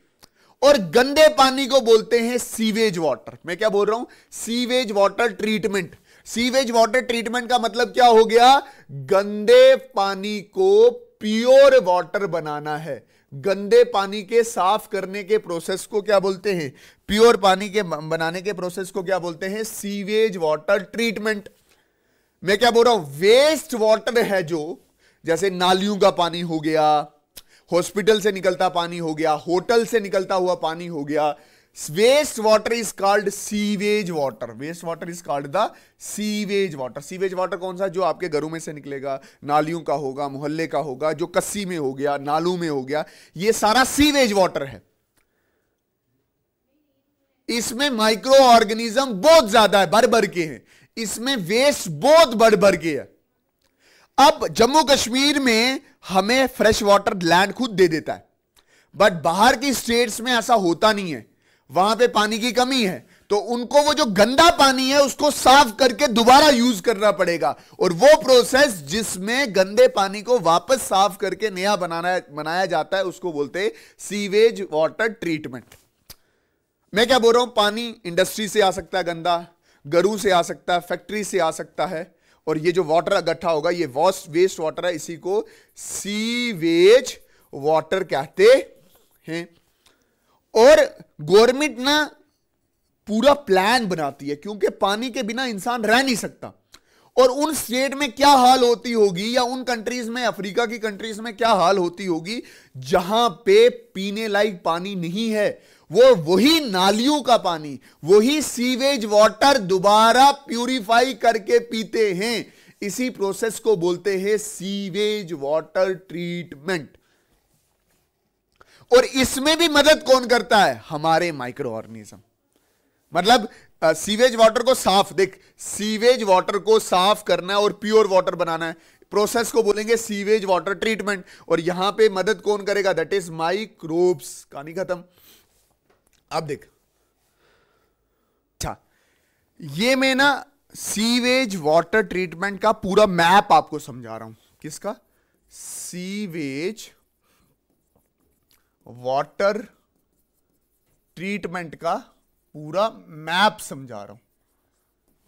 और गंदे पानी को बोलते हैं सीवेज वाटर। मैं क्या बोल रहा हूं? Sewage water treatment. Sewage water treatment का मतलब क्या हो गया? गंदे पानी को प्योर वाटर बनाना है। गंदे पानी के साफ करने के प्रोसेस को क्या बोलते हैं? प्योर पानी के बनाने के प्रोसेस को क्या बोलते हैं? Sewage water treatment. मैं क्या बोल रहा हूं? वेस्ट वाटर है जो, जैसे नालियों का पानी हो गया, हॉस्पिटल से निकलता पानी हो गया, होटल से निकलता हुआ पानी हो गया, waste water is called sewage water. Waste water is called the sewage water. Sewage water कौन सा? जो आपके घरों में से निकलेगा, नालियों का होगा, मोहल्ले का होगा, जो कस्सी में हो गया, नालों में हो गया, ये सारा सीवेज वाटर है। इसमें माइक्रो ऑर्गेनिज्म बहुत ज्यादा है, बढ़ बढ़ के हैं। इसमें वेस्ट बहुत बढ़ बढ़ के है। अब जम्मू कश्मीर में हमें फ्रेश वाटर लैंड खुद दे देता है, बट बाहर की स्टेट्स में ऐसा होता नहीं है। वहां पे पानी की कमी है तो उनको वो जो गंदा पानी है उसको साफ करके दोबारा यूज करना पड़ेगा। और वो प्रोसेस जिसमें गंदे पानी को वापस साफ करके नया बनाया जाता है उसको बोलते हैं सीवेज वाटर ट्रीटमेंट। मैं क्या बोल रहा हूं? पानी इंडस्ट्री से आ सकता है गंदा, घरों से आ सकता है, फैक्ट्री से आ सकता है, और ये जो वाटर इकट्ठा होगा ये वेस्ट वाटर है, इसी को सीवेज वाटर कहते हैं। और गवर्नमेंट ना पूरा प्लान बनाती है, क्योंकि पानी के बिना इंसान रह नहीं सकता। और उन स्टेट में क्या हाल होती होगी, या उन कंट्रीज में, अफ्रीका की कंट्रीज में क्या हाल होती होगी जहां पे पीने लायक पानी नहीं है। वो वही नालियों का पानी, वही सीवेज वाटर दोबारा प्यूरिफाई करके पीते हैं। इसी प्रोसेस को बोलते हैं सीवेज वाटर ट्रीटमेंट। और इसमें भी मदद कौन करता है? हमारे माइक्रो ऑर्गेनिज्म। मतलब सीवेज वाटर को साफ, देख, सीवेज वाटर को साफ करना है और प्योर वाटर बनाना है, प्रोसेस को बोलेंगे सीवेज वाटर ट्रीटमेंट। और यहां पे मदद कौन करेगा? That is microbes. कहानी खत्म। अब देख, अच्छा, ये मैं ना सीवेज वाटर ट्रीटमेंट का पूरा मैप आपको समझा रहा हूं। किसका? सीवेज वाटर ट्रीटमेंट का पूरा मैप समझा रहा हूं,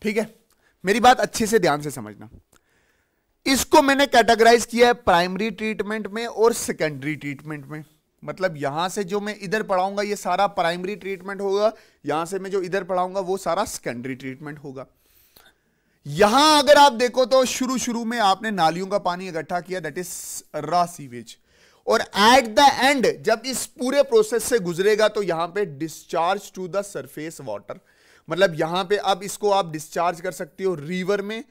ठीक है? मेरी बात अच्छे से ध्यान से समझना। इसको मैंने कैटेगराइज किया है प्राइमरी ट्रीटमेंट में और सेकेंडरी ट्रीटमेंट में। मतलब यहां से जो मैं इधर पढ़ाऊंगा ये सारा प्राइमरी ट्रीटमेंट होगा, यहां से मैं जो इधर पढ़ाऊंगा वो सारा सेकेंडरी ट्रीटमेंट होगा। यहां अगर आप देखो तो शुरू में आपने नालियों का पानी इकट्ठा किया, दैट इज रॉ सीवेज। और एट द एंड जब इस पूरे प्रोसेस से गुजरेगा तो यहां पे discharge to the surface water, मतलब यहां पे अब इसको आप डिस्चार्ज कर सकते हो रिवर में,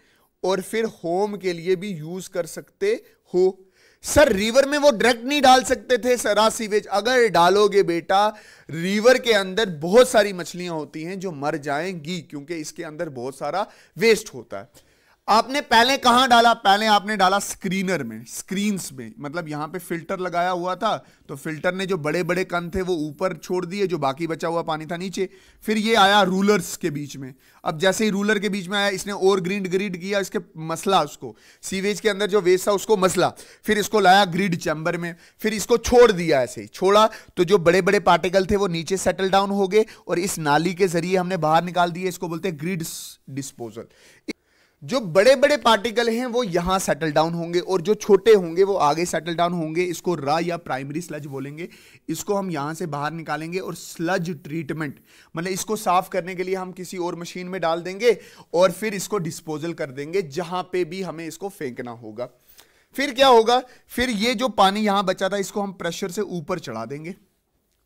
और फिर होम के लिए भी यूज कर सकते हो। सर रिवर में वो डायरेक्ट नहीं डाल सकते थे सरा सीवेज? अगर डालोगे बेटा, रिवर के अंदर बहुत सारी मछलियां होती हैं जो मर जाएंगी, क्योंकि इसके अंदर बहुत सारा वेस्ट होता है। आपने पहले कहां डाला? पहले आपने डाला स्क्रीनर में, स्क्रीन्स में, मतलब यहां पे फिल्टर लगाया हुआ था, तो फिल्टर ने जो बड़े बड़े कण थे वो ऊपर छोड़ दिए, जो बाकी बचा हुआ पानी था नीचे। फिर ये आया रूलर्स के बीच में। अब जैसे ही रूलर के बीच में आया, इसने और ग्रीड किया, इसके मसला, उसको सीवेज के अंदर जो वेस्ट था उसको मसला, फिर इसको लाया ग्रिड चैम्बर में, फिर इसको छोड़ दिया। ऐसे ही छोड़ा तो जो बड़े बड़े पार्टिकल थे वो नीचे सेटल डाउन हो गए, और इस नाली के जरिए हमने बाहर निकाल दिए। इसको बोलते हैं ग्रिड डिस्पोजल। जो बड़े बड़े पार्टिकल हैं वो यहां सेटल डाउन होंगे, और जो छोटे होंगे वो आगे सेटल डाउन होंगे। इसको रॉ या प्राइमरी स्लज बोलेंगे। इसको हम यहां से बाहर निकालेंगे, और स्लज ट्रीटमेंट मतलब इसको साफ करने के लिए हम किसी और मशीन में डाल देंगे, और फिर इसको डिस्पोजल कर देंगे जहां पे भी हमें इसको फेंकना होगा। फिर क्या होगा? फिर ये जो पानी यहां बचा था इसको हम प्रेशर से ऊपर चढ़ा देंगे।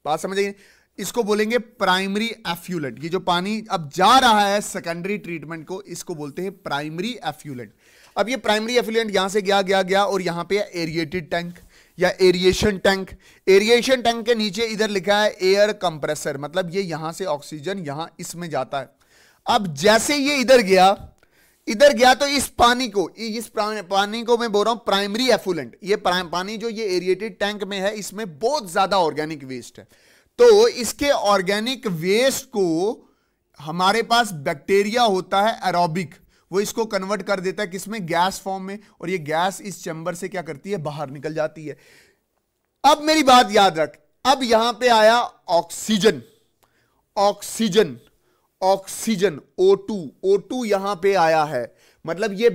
बात समझिए? इसको बोलेंगे प्राइमरी एफ्यूलेंट। ये जो पानी अब जा रहा है सेकेंडरी ट्रीटमेंट को, इसको बोलते हैं प्राइमरी एफ्यूलेंट। अब ये प्राइमरी एफ्यूलेंट यहां से गया और यहां पे एरिएटेड टैंक या एरिएशन टैंक। एरिएशन टैंक के नीचे इधर लिखा है एयर कंप्रेसर, मतलब ये यहां से ऑक्सीजन यहां इसमें जाता है। अब जैसे ये इधर गया तो इस पानी को मैं बोल रहा हूं प्राइमरी एफ्यूलेंट। ये पानी जो ये एरिएटेड टैंक में है, इसमें बहुत ज्यादा ऑर्गेनिक वेस्ट है। तो इसके ऑर्गेनिक वेस्ट को हमारे पास बैक्टीरिया होता है एरोबिक, वो इसको कन्वर्ट कर देता है किसमें? गैस फॉर्म में, और ये गैस इस चैम्बर से क्या करती है? बाहर निकल जाती है। अब मेरी बात याद रख, अब यहां पे आया ऑक्सीजन, O2 यहां पे आया है। मतलब ये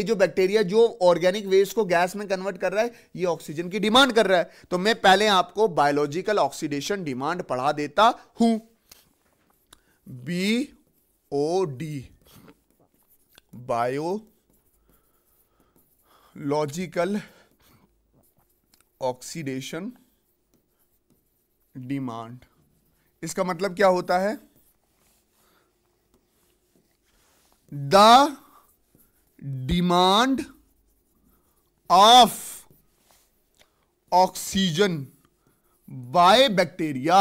जो बैक्टीरिया जो ऑर्गेनिक वेस्ट को गैस में कन्वर्ट कर रहा है, ये ऑक्सीजन की डिमांड कर रहा है। तो मैं पहले आपको बायोलॉजिकल ऑक्सीडेशन डिमांड पढ़ा देता हूं। BOD, biological oxidation demand. इसका मतलब क्या होता है? The demand of oxygen by bacteria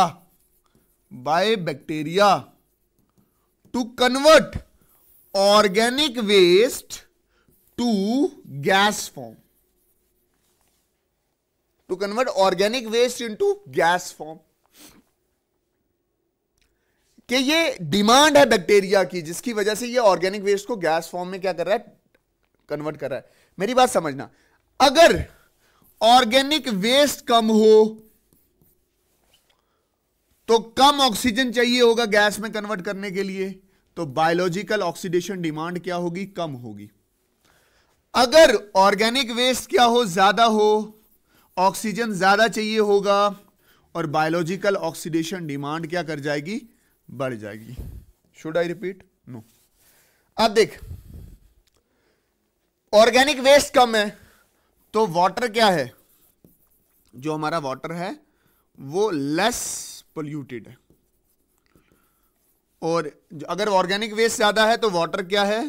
to convert organic waste to gas form, to convert organic waste into gas form. कि ये डिमांड है बैक्टीरिया की, जिसकी वजह से ये ऑर्गेनिक वेस्ट को गैस फॉर्म में क्या कर रहा है? कन्वर्ट कर रहा है। मेरी बात समझना, अगर ऑर्गेनिक वेस्ट कम हो तो कम ऑक्सीजन चाहिए होगा गैस में कन्वर्ट करने के लिए, तो बायोलॉजिकल ऑक्सीडेशन डिमांड क्या होगी? कम होगी। अगर ऑर्गेनिक वेस्ट क्या हो? ज्यादा हो, ऑक्सीजन ज्यादा चाहिए होगा, और बायोलॉजिकल ऑक्सीडेशन डिमांड क्या कर जाएगी? बढ़ जाएगी। Should I repeat? नो। अब देख, ऑर्गेनिक वेस्ट कम है तो वाटर क्या है? जो हमारा वाटर है वो लेस पोल्यूटेड है, और अगर ऑर्गेनिक वेस्ट ज्यादा है तो वाटर क्या है?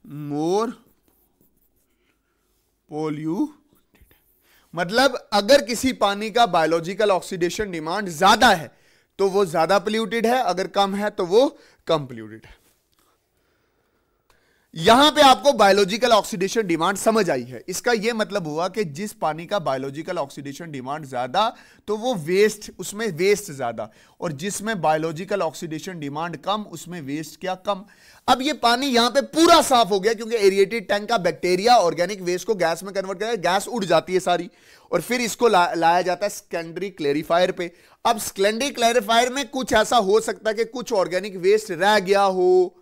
मोर पोल्यूटेड। मतलब अगर किसी पानी का बायोलॉजिकल ऑक्सीडेशन डिमांड ज्यादा है तो वो ज्यादा पोल्यूटेड है, अगर कम है तो वो कम पोल्यूटेड है। यहां पे आपको बायोलॉजिकल ऑक्सीडेशन डिमांड समझ आई है। इसका यह मतलब हुआ कि जिस पानी का बायोलॉजिकल ऑक्सीडेशन डिमांड ज्यादा तो वो वेस्ट, उसमें वेस्ट ज्यादा, और जिसमें बायोलॉजिकल ऑक्सीडेशन डिमांड कम उसमें वेस्ट क्या कम। अब ये पानी यहां पे पूरा साफ हो गया क्योंकि एरिएटेड टैंक का बैक्टीरिया ऑर्गेनिक वेस्ट को गैस में कन्वर्ट करता है, गैस उड़ जाती है सारी, और फिर इसको लाया जाता है सेकेंडरी क्लैरिफायर पे। अब सेकेंडरी क्लैरिफायर में कुछ ऐसा हो सकता है कि कुछ ऑर्गेनिक वेस्ट रह गया हो,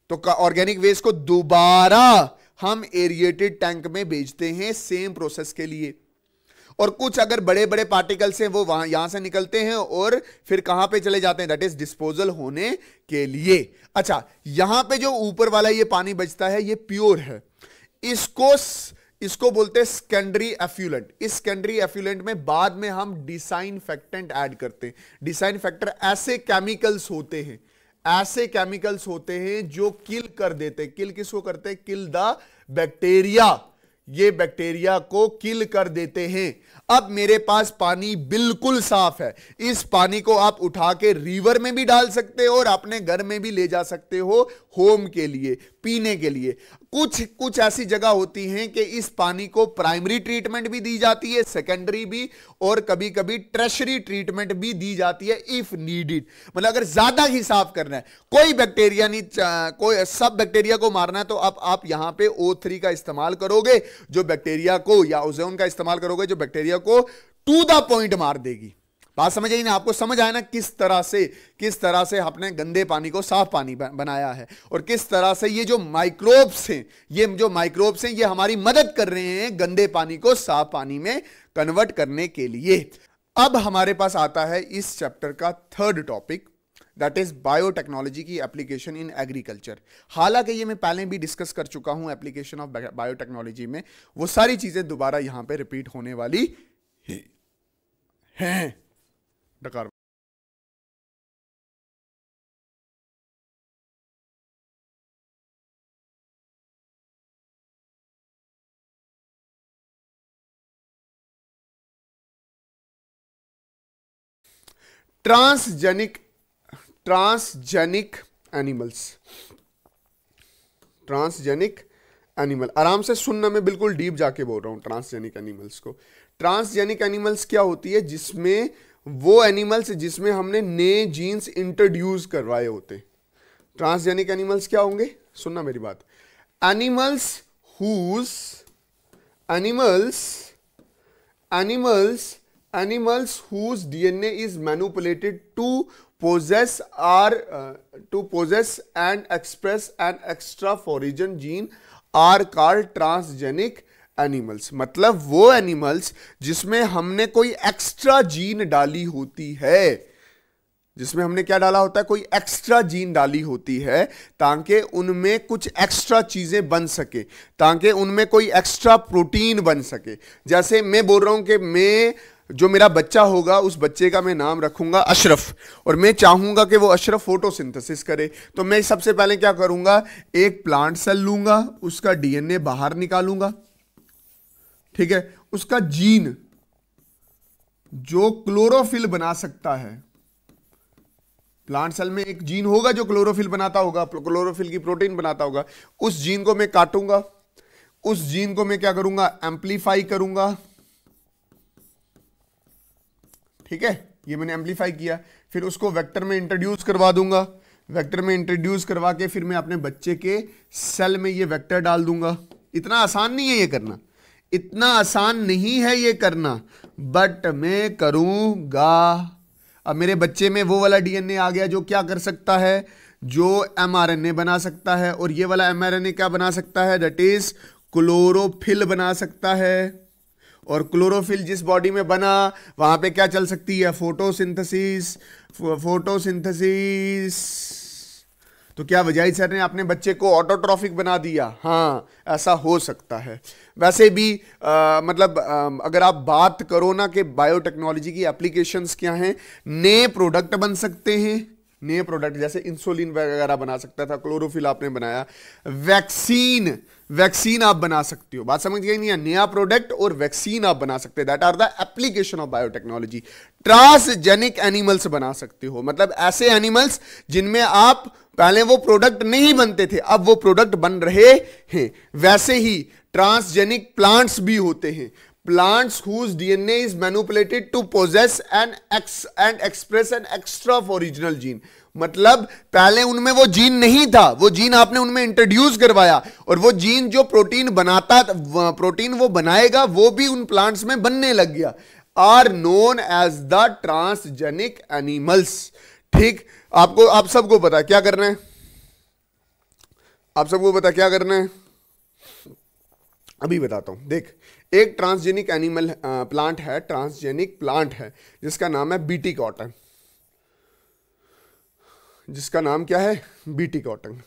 तो ऑर्गेनिक वेस्ट को दोबारा हम एरिएटेड टैंक में भेजते हैं सेम प्रोसेस के लिए, और कुछ अगर बड़े बड़े पार्टिकल्स हैं वो वहां यहां से निकलते हैं और फिर कहां पे चले जाते हैं, दैट इज डिस्पोजल होने के लिए। अच्छा, यहां पे जो ऊपर वाला ये पानी बचता है ये प्योर है, इसको बोलते हैं सेकेंडरी एफ्यूलेंट। इस सेकेंडरी एफ्यूलेंट में बाद में हम डिसइंफेक्टेंट ऐड करते हैं। डिसइंफेक्टर ऐसे केमिकल्स होते हैं जो किल कर देते हैं। किल किसको करते हैं? Kill the bacteria. ये बैक्टीरिया को किल कर देते हैं। अब मेरे पास पानी बिल्कुल साफ है, इस पानी को आप उठा के रिवर में भी डाल सकते हो और अपने घर में भी ले जा सकते हो होम के लिए, पीने के लिए। कुछ ऐसी जगह होती हैं कि इस पानी को प्राइमरी ट्रीटमेंट भी दी जाती है, सेकेंडरी भी, और कभी कभी टर्शरी ट्रीटमेंट भी दी जाती है इफ नीडेड। मतलब अगर ज्यादा ही साफ करना है, कोई बैक्टीरिया नहीं, कोई सब बैक्टीरिया को मारना है, तो आप यहां पे O3 का इस्तेमाल करोगे जो बैक्टीरिया को, या ओजोन का इस्तेमाल करोगे जो बैक्टीरिया को टू द पॉइंट मार देगी। बात समझ आई ना? आपको समझ आया ना किस तरह से आपने गंदे पानी को साफ पानी बनाया है, और किस तरह से ये जो माइक्रोब्स हैं ये हमारी मदद कर रहे हैं गंदे पानी को साफ पानी में कन्वर्ट करने के लिए। अब हमारे पास आता है इस चैप्टर का third topic, that is biotechnology की एप्लीकेशन इन एग्रीकल्चर। हालांकि ये मैं पहले भी डिस्कस कर चुका हूं एप्लीकेशन ऑफ बायोटेक्नोलॉजी में, वो सारी चीजें दोबारा यहां पे रिपीट होने वाली हैं। डकार ट्रांसजेनिक एनिमल, आराम से सुनना, मैं बिल्कुल डीप जाके बोल रहा हूं ट्रांसजेनिक एनिमल्स को। ट्रांसजेनिक एनिमल्स क्या होती है? जिसमें वो एनिमल्स जिसमें हमने नए जीन्स इंट्रोड्यूस करवाए होते। ट्रांसजेनिक एनिमल्स क्या होंगे? सुनना मेरी बात। Animals whose DNA is manipulated to possess and express an extra foreign gene are called transgenic animals. मतलब वो एनिमल्स जिसमें हमने कोई एक्स्ट्रा जीन डाली होती है, जिसमें हमने क्या डाला होता है? कोई एक्स्ट्रा जीन डाली होती है, ताकि उनमें कुछ एक्स्ट्रा चीजें बन सके, ताकि उनमें कोई एक्स्ट्रा प्रोटीन बन सके। जैसे मैं बोल रहा हूं कि जो मेरा बच्चा होगा उस बच्चे का मैं नाम रखूंगा अशरफ, और मैं चाहूंगा कि वो अशरफ फोटोसिंथेसिस करे, तो मैं सबसे पहले क्या करूंगा? एक प्लांट सेल लूंगा, उसका डीएनए बाहर निकालूंगा, ठीक है, उसका जीन जो क्लोरोफिल बना सकता है, प्लांट सेल में एक जीन होगा जो क्लोरोफिल बनाता होगा, क्लोरोफिल की प्रोटीन बनाता होगा, उस जीन को मैं काटूंगा, उस जीन को मैं क्या करूंगा? एम्पलीफाई करूंगा, ठीक है, ये मैंने एम्पलीफाई किया, फिर उसको वेक्टर में इंट्रोड्यूस करवा दूंगा, वेक्टर में इंट्रोड्यूस करवा के फिर मैं अपने बच्चे के सेल में ये वेक्टर डाल दूंगा। इतना आसान नहीं है ये करना, इतना आसान नहीं है ये करना, बट मैं करूंगा। अब मेरे बच्चे में वो वाला डीएनए आ गया जो क्या कर सकता है? जो एमआरएनए बना सकता है, और ये वाला एमआरएनए क्या बना सकता है? दैट इज क्लोरोफिल बना सकता है। और क्लोरोफिल जिस बॉडी में बना वहां पे क्या चल सकती है? फोटोसिंथेसिस। तो क्या वजाहिद सर ने अपने बच्चे को ऑटोट्रॉफिक बना दिया? हाँ, ऐसा हो सकता है। वैसे भी अगर आप बात करो ना कि बायोटेक्नोलॉजी की एप्लीकेशंस क्या हैं, नए प्रोडक्ट बन सकते हैं, नए प्रोडक्ट, जैसे इंसुलिन वगैरह बना सकता था, क्लोरोफिल आपने बनाया, वैक्सीन आप बना सकते हो। बात समझ गई नहीं है? नया प्रोडक्ट और वैक्सीन आप बना सकते हो, that are the application of biotechnology. Transgenic animals बना सकते हो, मतलब ऐसे एनिमल्स जिनमें आप पहले वो प्रोडक्ट नहीं बनते थे, अब वो प्रोडक्ट बन रहे हैं। वैसे ही ट्रांसजेनिक प्लांट्स भी होते हैं, plants whose DNA is manipulated to possess and express an extra of original gene। मतलब पहले उनमें वो जीन नहीं था, वो जीन आपने उनमें इंट्रोड्यूस करवाया, और वो जीन जो प्रोटीन बनाता, प्रोटीन वो बनाएगा, वो भी उन प्लांट्स में बनने लग गया। Are known as the transgenic animals. ठीक, आपको, आप सबको पता क्या करना है, आप सबको पता क्या करना है, अभी बताता हूं। देख, एक ट्रांसजेनिक एनिमल प्लांट है, ट्रांसजेनिक प्लांट है जिसका नाम है बीटी कॉटन। जिसका नाम क्या है? BT cotton.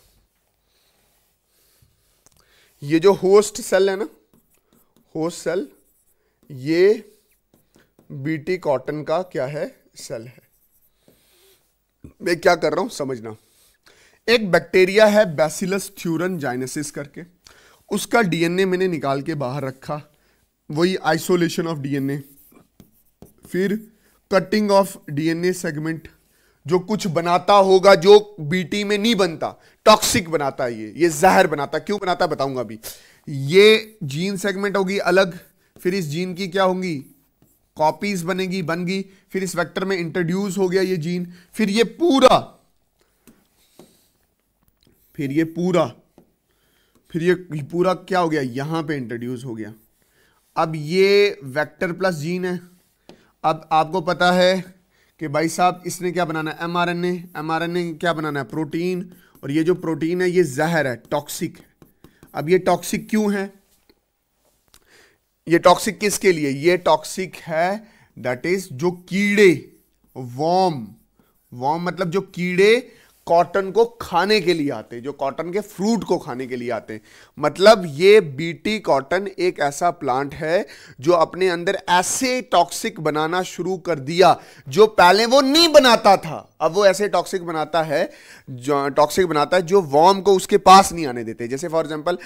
ये जो होस्ट सेल है ना, होस्ट सेल, ये बीटी कॉटन का क्या है? सेल है। मैं क्या कर रहा हूं समझना। एक बैक्टीरिया है बैसिलस थ्यूरनजाइनेसिस करके, उसका डीएनए मैंने निकाल के बाहर रखा, वही आइसोलेशन ऑफ डीएनए, फिर कटिंग ऑफ डीएनए सेगमेंट, जो कुछ बनाता होगा जो बीटी में नहीं बनता, टॉक्सिक बनाता है, ये जहर बनाता। क्यों बनाता बताऊंगा अभी। ये जीन सेगमेंट होगी अलग, फिर इस जीन की क्या होंगी? कॉपीज बनेगी, बन गई, फिर इस वेक्टर में इंट्रोड्यूस हो गया ये जीन, फिर ये पूरा क्या हो गया? यहां पे इंट्रोड्यूस हो गया। अब ये वेक्टर प्लस जीन है। अब आपको पता है कि भाई साहब इसने क्या बनाना है? एमआरएनए। एमआरएनए क्या बनाना है? प्रोटीन। और ये जो प्रोटीन है ये जहर है, टॉक्सिक है। अब ये टॉक्सिक क्यों है? ये टॉक्सिक किसके लिए? ये टॉक्सिक है दैट इज जो कीड़े, वॉर्म मतलब जो कीड़े कॉटन को खाने के लिए आते हैं, जो कॉटन के फ्रूट को खाने के लिए आते हैं। मतलब ये बीटी कॉटन एक ऐसा प्लांट है जो अपने अंदर ऐसे टॉक्सिक बनाना शुरू कर दिया जो पहले वो नहीं बनाता था। अब वो ऐसे टॉक्सिक बनाता है जो वॉर्म को उसके पास नहीं आने देते। जैसे फॉर एग्जांपल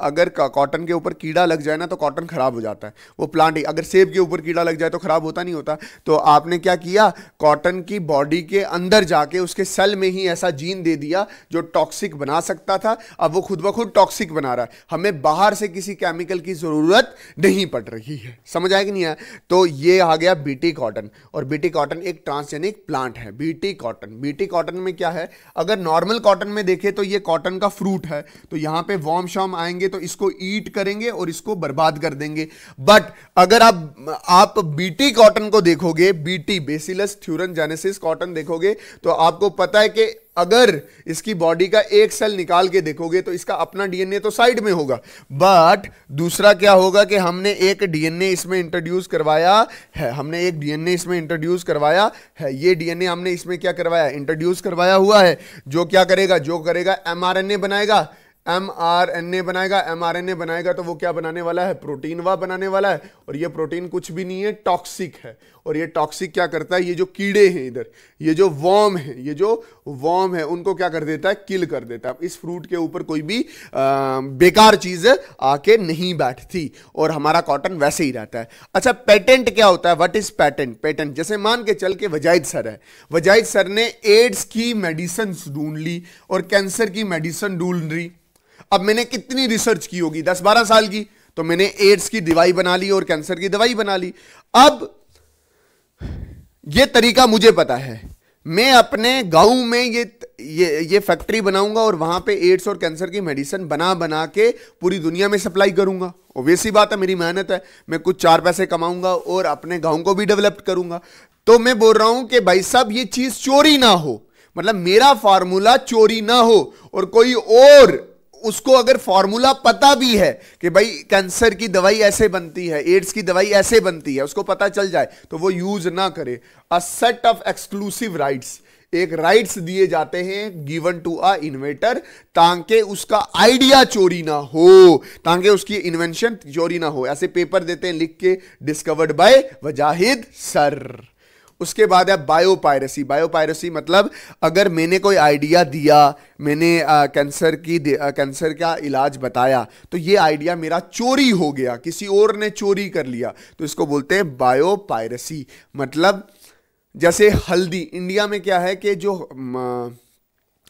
अगर कॉटन के ऊपर कीड़ा लग जाए ना तो कॉटन खराब हो जाता है, वो प्लांट ही। अगर सेब के ऊपर कीड़ा लग जाए तो खराब होता नहीं होता। तो आपने क्या किया? कॉटन की बॉडी के अंदर जाके उसके सेल में ही ऐसा जीन दे दिया जो टॉक्सिक बना सकता था। अब वो खुद ब खुद टॉक्सिक बना रहा है, हमें बाहर से किसी केमिकल की जरूरत नहीं पड़ रही है। समझ आया कि नहीं आया? तो ये आ गया बीटी कॉटन। और बीटी कॉटन एक ट्रांसजेनिक प्लांट है। बीटी कॉटन में क्या है? अगर नॉर्मल कॉटन में देखें तो ये कॉटन का फ्रूट है, तो यहां पे वॉर्म शॉर्म आएंगे तो इसको ईट करेंगे और इसको बर्बाद कर देंगे। बट अगर आप बीटी कॉटन को देखोगे, बीटी बेसिलस थ्यूरनजाइनेसिस कॉटन देखोगे, तो आपको पता है कि अगर इसकी बॉडी का एक सेल निकाल के देखोगे तो इसका अपना डीएनए तो साइड में होगा, बट दूसरा क्या होगा कि हमने एक डीएनए इसमें इंट्रोड्यूस करवाया है। ये डीएनए हमने इसमें क्या करवाया? इंट्रोड्यूस करवाया हुआ है, जो क्या करेगा? एमआरएनए बनाएगा। एमआरएनए बनाएगा तो वो क्या बनाने वाला है? प्रोटीन बनाने वाला है। और ये प्रोटीन कुछ भी नहीं है, टॉक्सिक है। और ये टॉक्सिक क्या करता है? ये जो कीड़े हैं इधर, ये जो वॉर्म है उनको क्या कर देता है? किल कर देता है। इस फ्रूट के ऊपर कोई भी बेकार चीज आके नहीं बैठती और हमारा कॉटन वैसे ही रहता है। अच्छा, पेटेंट क्या होता है? What is patent? जैसे मान के चल के वजाइद सर है, वजाइद सर ने एड्स की मेडिसिन ढूंढ ली और कैंसर की मेडिसिन ढूंढ ली। अब मैंने कितनी रिसर्च की होगी? 10-12 साल की। तो मैंने एड्स की दवाई बना ली और कैंसर की दवाई बना ली। अब ये तरीका मुझे पता है, मैं अपने गांव में ये फैक्ट्री बनाऊंगा और वहां पे एड्स और कैंसर की मेडिसिन बना के पूरी दुनिया में सप्लाई करूंगा। ऑब्वियसली बात है, मेरी मेहनत है, मैं कुछ 4 पैसे कमाऊंगा और अपने गांव को भी डेवलप करूंगा। तो मैं बोल रहा हूं कि भाई साहब ये चीज चोरी ना हो, मतलब मेरा फार्मूला चोरी ना हो, और कोई और उसको अगर फॉर्मूला पता भी है कि भाई कैंसर की दवाई ऐसे बनती है, एड्स की दवाई ऐसे बनती है, उसको पता चल जाए तो वो यूज ना करे। A set of exclusive rights, एक राइट्स दिए जाते हैं गिवन टू अ इन्वेंटर, ताकि उसका आइडिया चोरी ना हो, ताकि उसकी इन्वेंशन चोरी ना हो। ऐसे पेपर देते हैं लिख के, डिस्कवर्ड बाय वजाहिद सर। उसके बाद है बायोपायरेसी। बायोपायरेसी मतलब अगर मैंने कोई आइडिया दिया, मैंने कैंसर का इलाज बताया, तो ये आइडिया मेरा चोरी हो गया, किसी और ने चोरी कर लिया, तो इसको बोलते हैं बायोपायरेसी। मतलब जैसे हल्दी, इंडिया में क्या है कि जो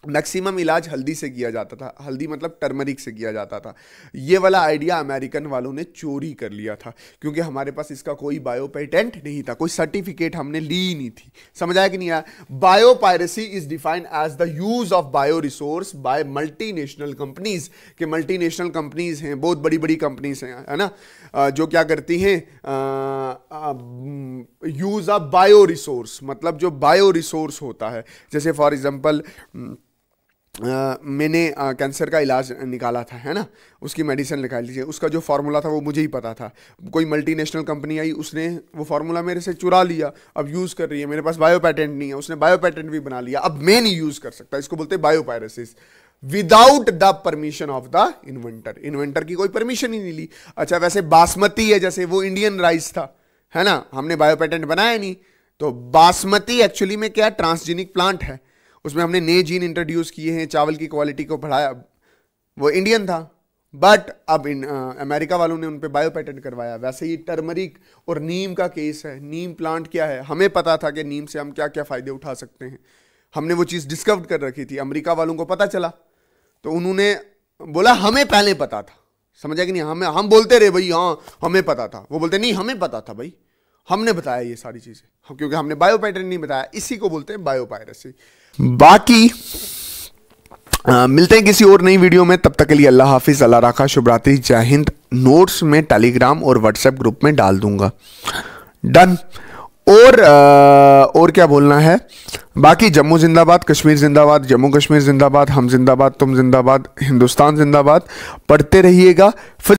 मैक्सिमम इलाज हल्दी से किया जाता था, हल्दी मतलब टर्मरिक से किया जाता था, ये वाला आइडिया अमेरिकन वालों ने चोरी कर लिया था, क्योंकि हमारे पास इसका कोई बायो पेटेंट नहीं था, कोई सर्टिफिकेट हमने ली ही नहीं थी। समझ आया कि नहीं आया? Biopiracy is defined as the use of bio resource by multinational companies, के मल्टीनेशनल कंपनीज हैं, बहुत बड़ी बड़ी कंपनीज हैं, है ना, जो क्या करती हैं, यूज ऑफ बायो रिसोर्स, मतलब जो बायो रिसोर्स होता है। जैसे फॉर एग्जांपल मैंने कैंसर का इलाज निकाला था, है ना, उसकी मेडिसिन निकाल लीजिए, उसका जो फार्मूला था वो मुझे ही पता था, कोई मल्टीनेशनल कंपनी आई, उसने वो फार्मूला मेरे से चुरा लिया, अब यूज़ कर रही है, मेरे पास बायो पेटेंट नहीं है, उसने बायो पेटेंट भी बना लिया, अब मैं नहीं यूज़ कर सकता, इसको बोलते हैं biopiracy, without the permission of the inventor. Inventor की कोई परमिशन ही नहीं ली। अच्छा, वैसे बासमती है, जैसे वो इंडियन राइस था, है ना, हमने बायो पेटेंट बनाया नहीं, तो बासमती एक्चुअली में क्या, ट्रांसजेनिक प्लांट है, उसमें हमने नए जीन इंट्रोड्यूस किए हैं, चावल की क्वालिटी को बढ़ाया, वो इंडियन था, बट अब अमेरिका वालों ने उन पे बायो पेटेंट करवाया। वैसे ही टर्मरिक और नीम का केस है। नीम प्लांट क्या है, हमें पता था कि नीम से हम क्या क्या फायदे उठा सकते हैं, हमने वो चीज़ डिस्कवर कर रखी थी, अमेरिका वालों को पता चला, तो उन्होंने बोला हमें पहले पता था। समझा कि नहीं? हम बोलते रहे भाई हाँ हमें पता था, वो बोलते नहीं हमें पता था भाई, हमने बताया ये सारी चीजें, क्योंकि हमने बायो पेटेंट नहीं बताया, इसी को बोलते हैं बायोपायरेसी। बाकी मिलते हैं किसी और नई वीडियो में, तब तक के लिए अल्लाह हाफिज, अल्लाह रखा, शुभ रात्रि, जय हिंद। नोट्स में टेलीग्राम और व्हाट्सएप ग्रुप में डाल दूंगा। डन। और क्या बोलना है, बाकी जम्मू जिंदाबाद, कश्मीर जिंदाबाद, जम्मू कश्मीर जिंदाबाद, हम जिंदाबाद, तुम जिंदाबाद, हिंदुस्तान जिंदाबाद। पढ़ते रहिएगा। फिर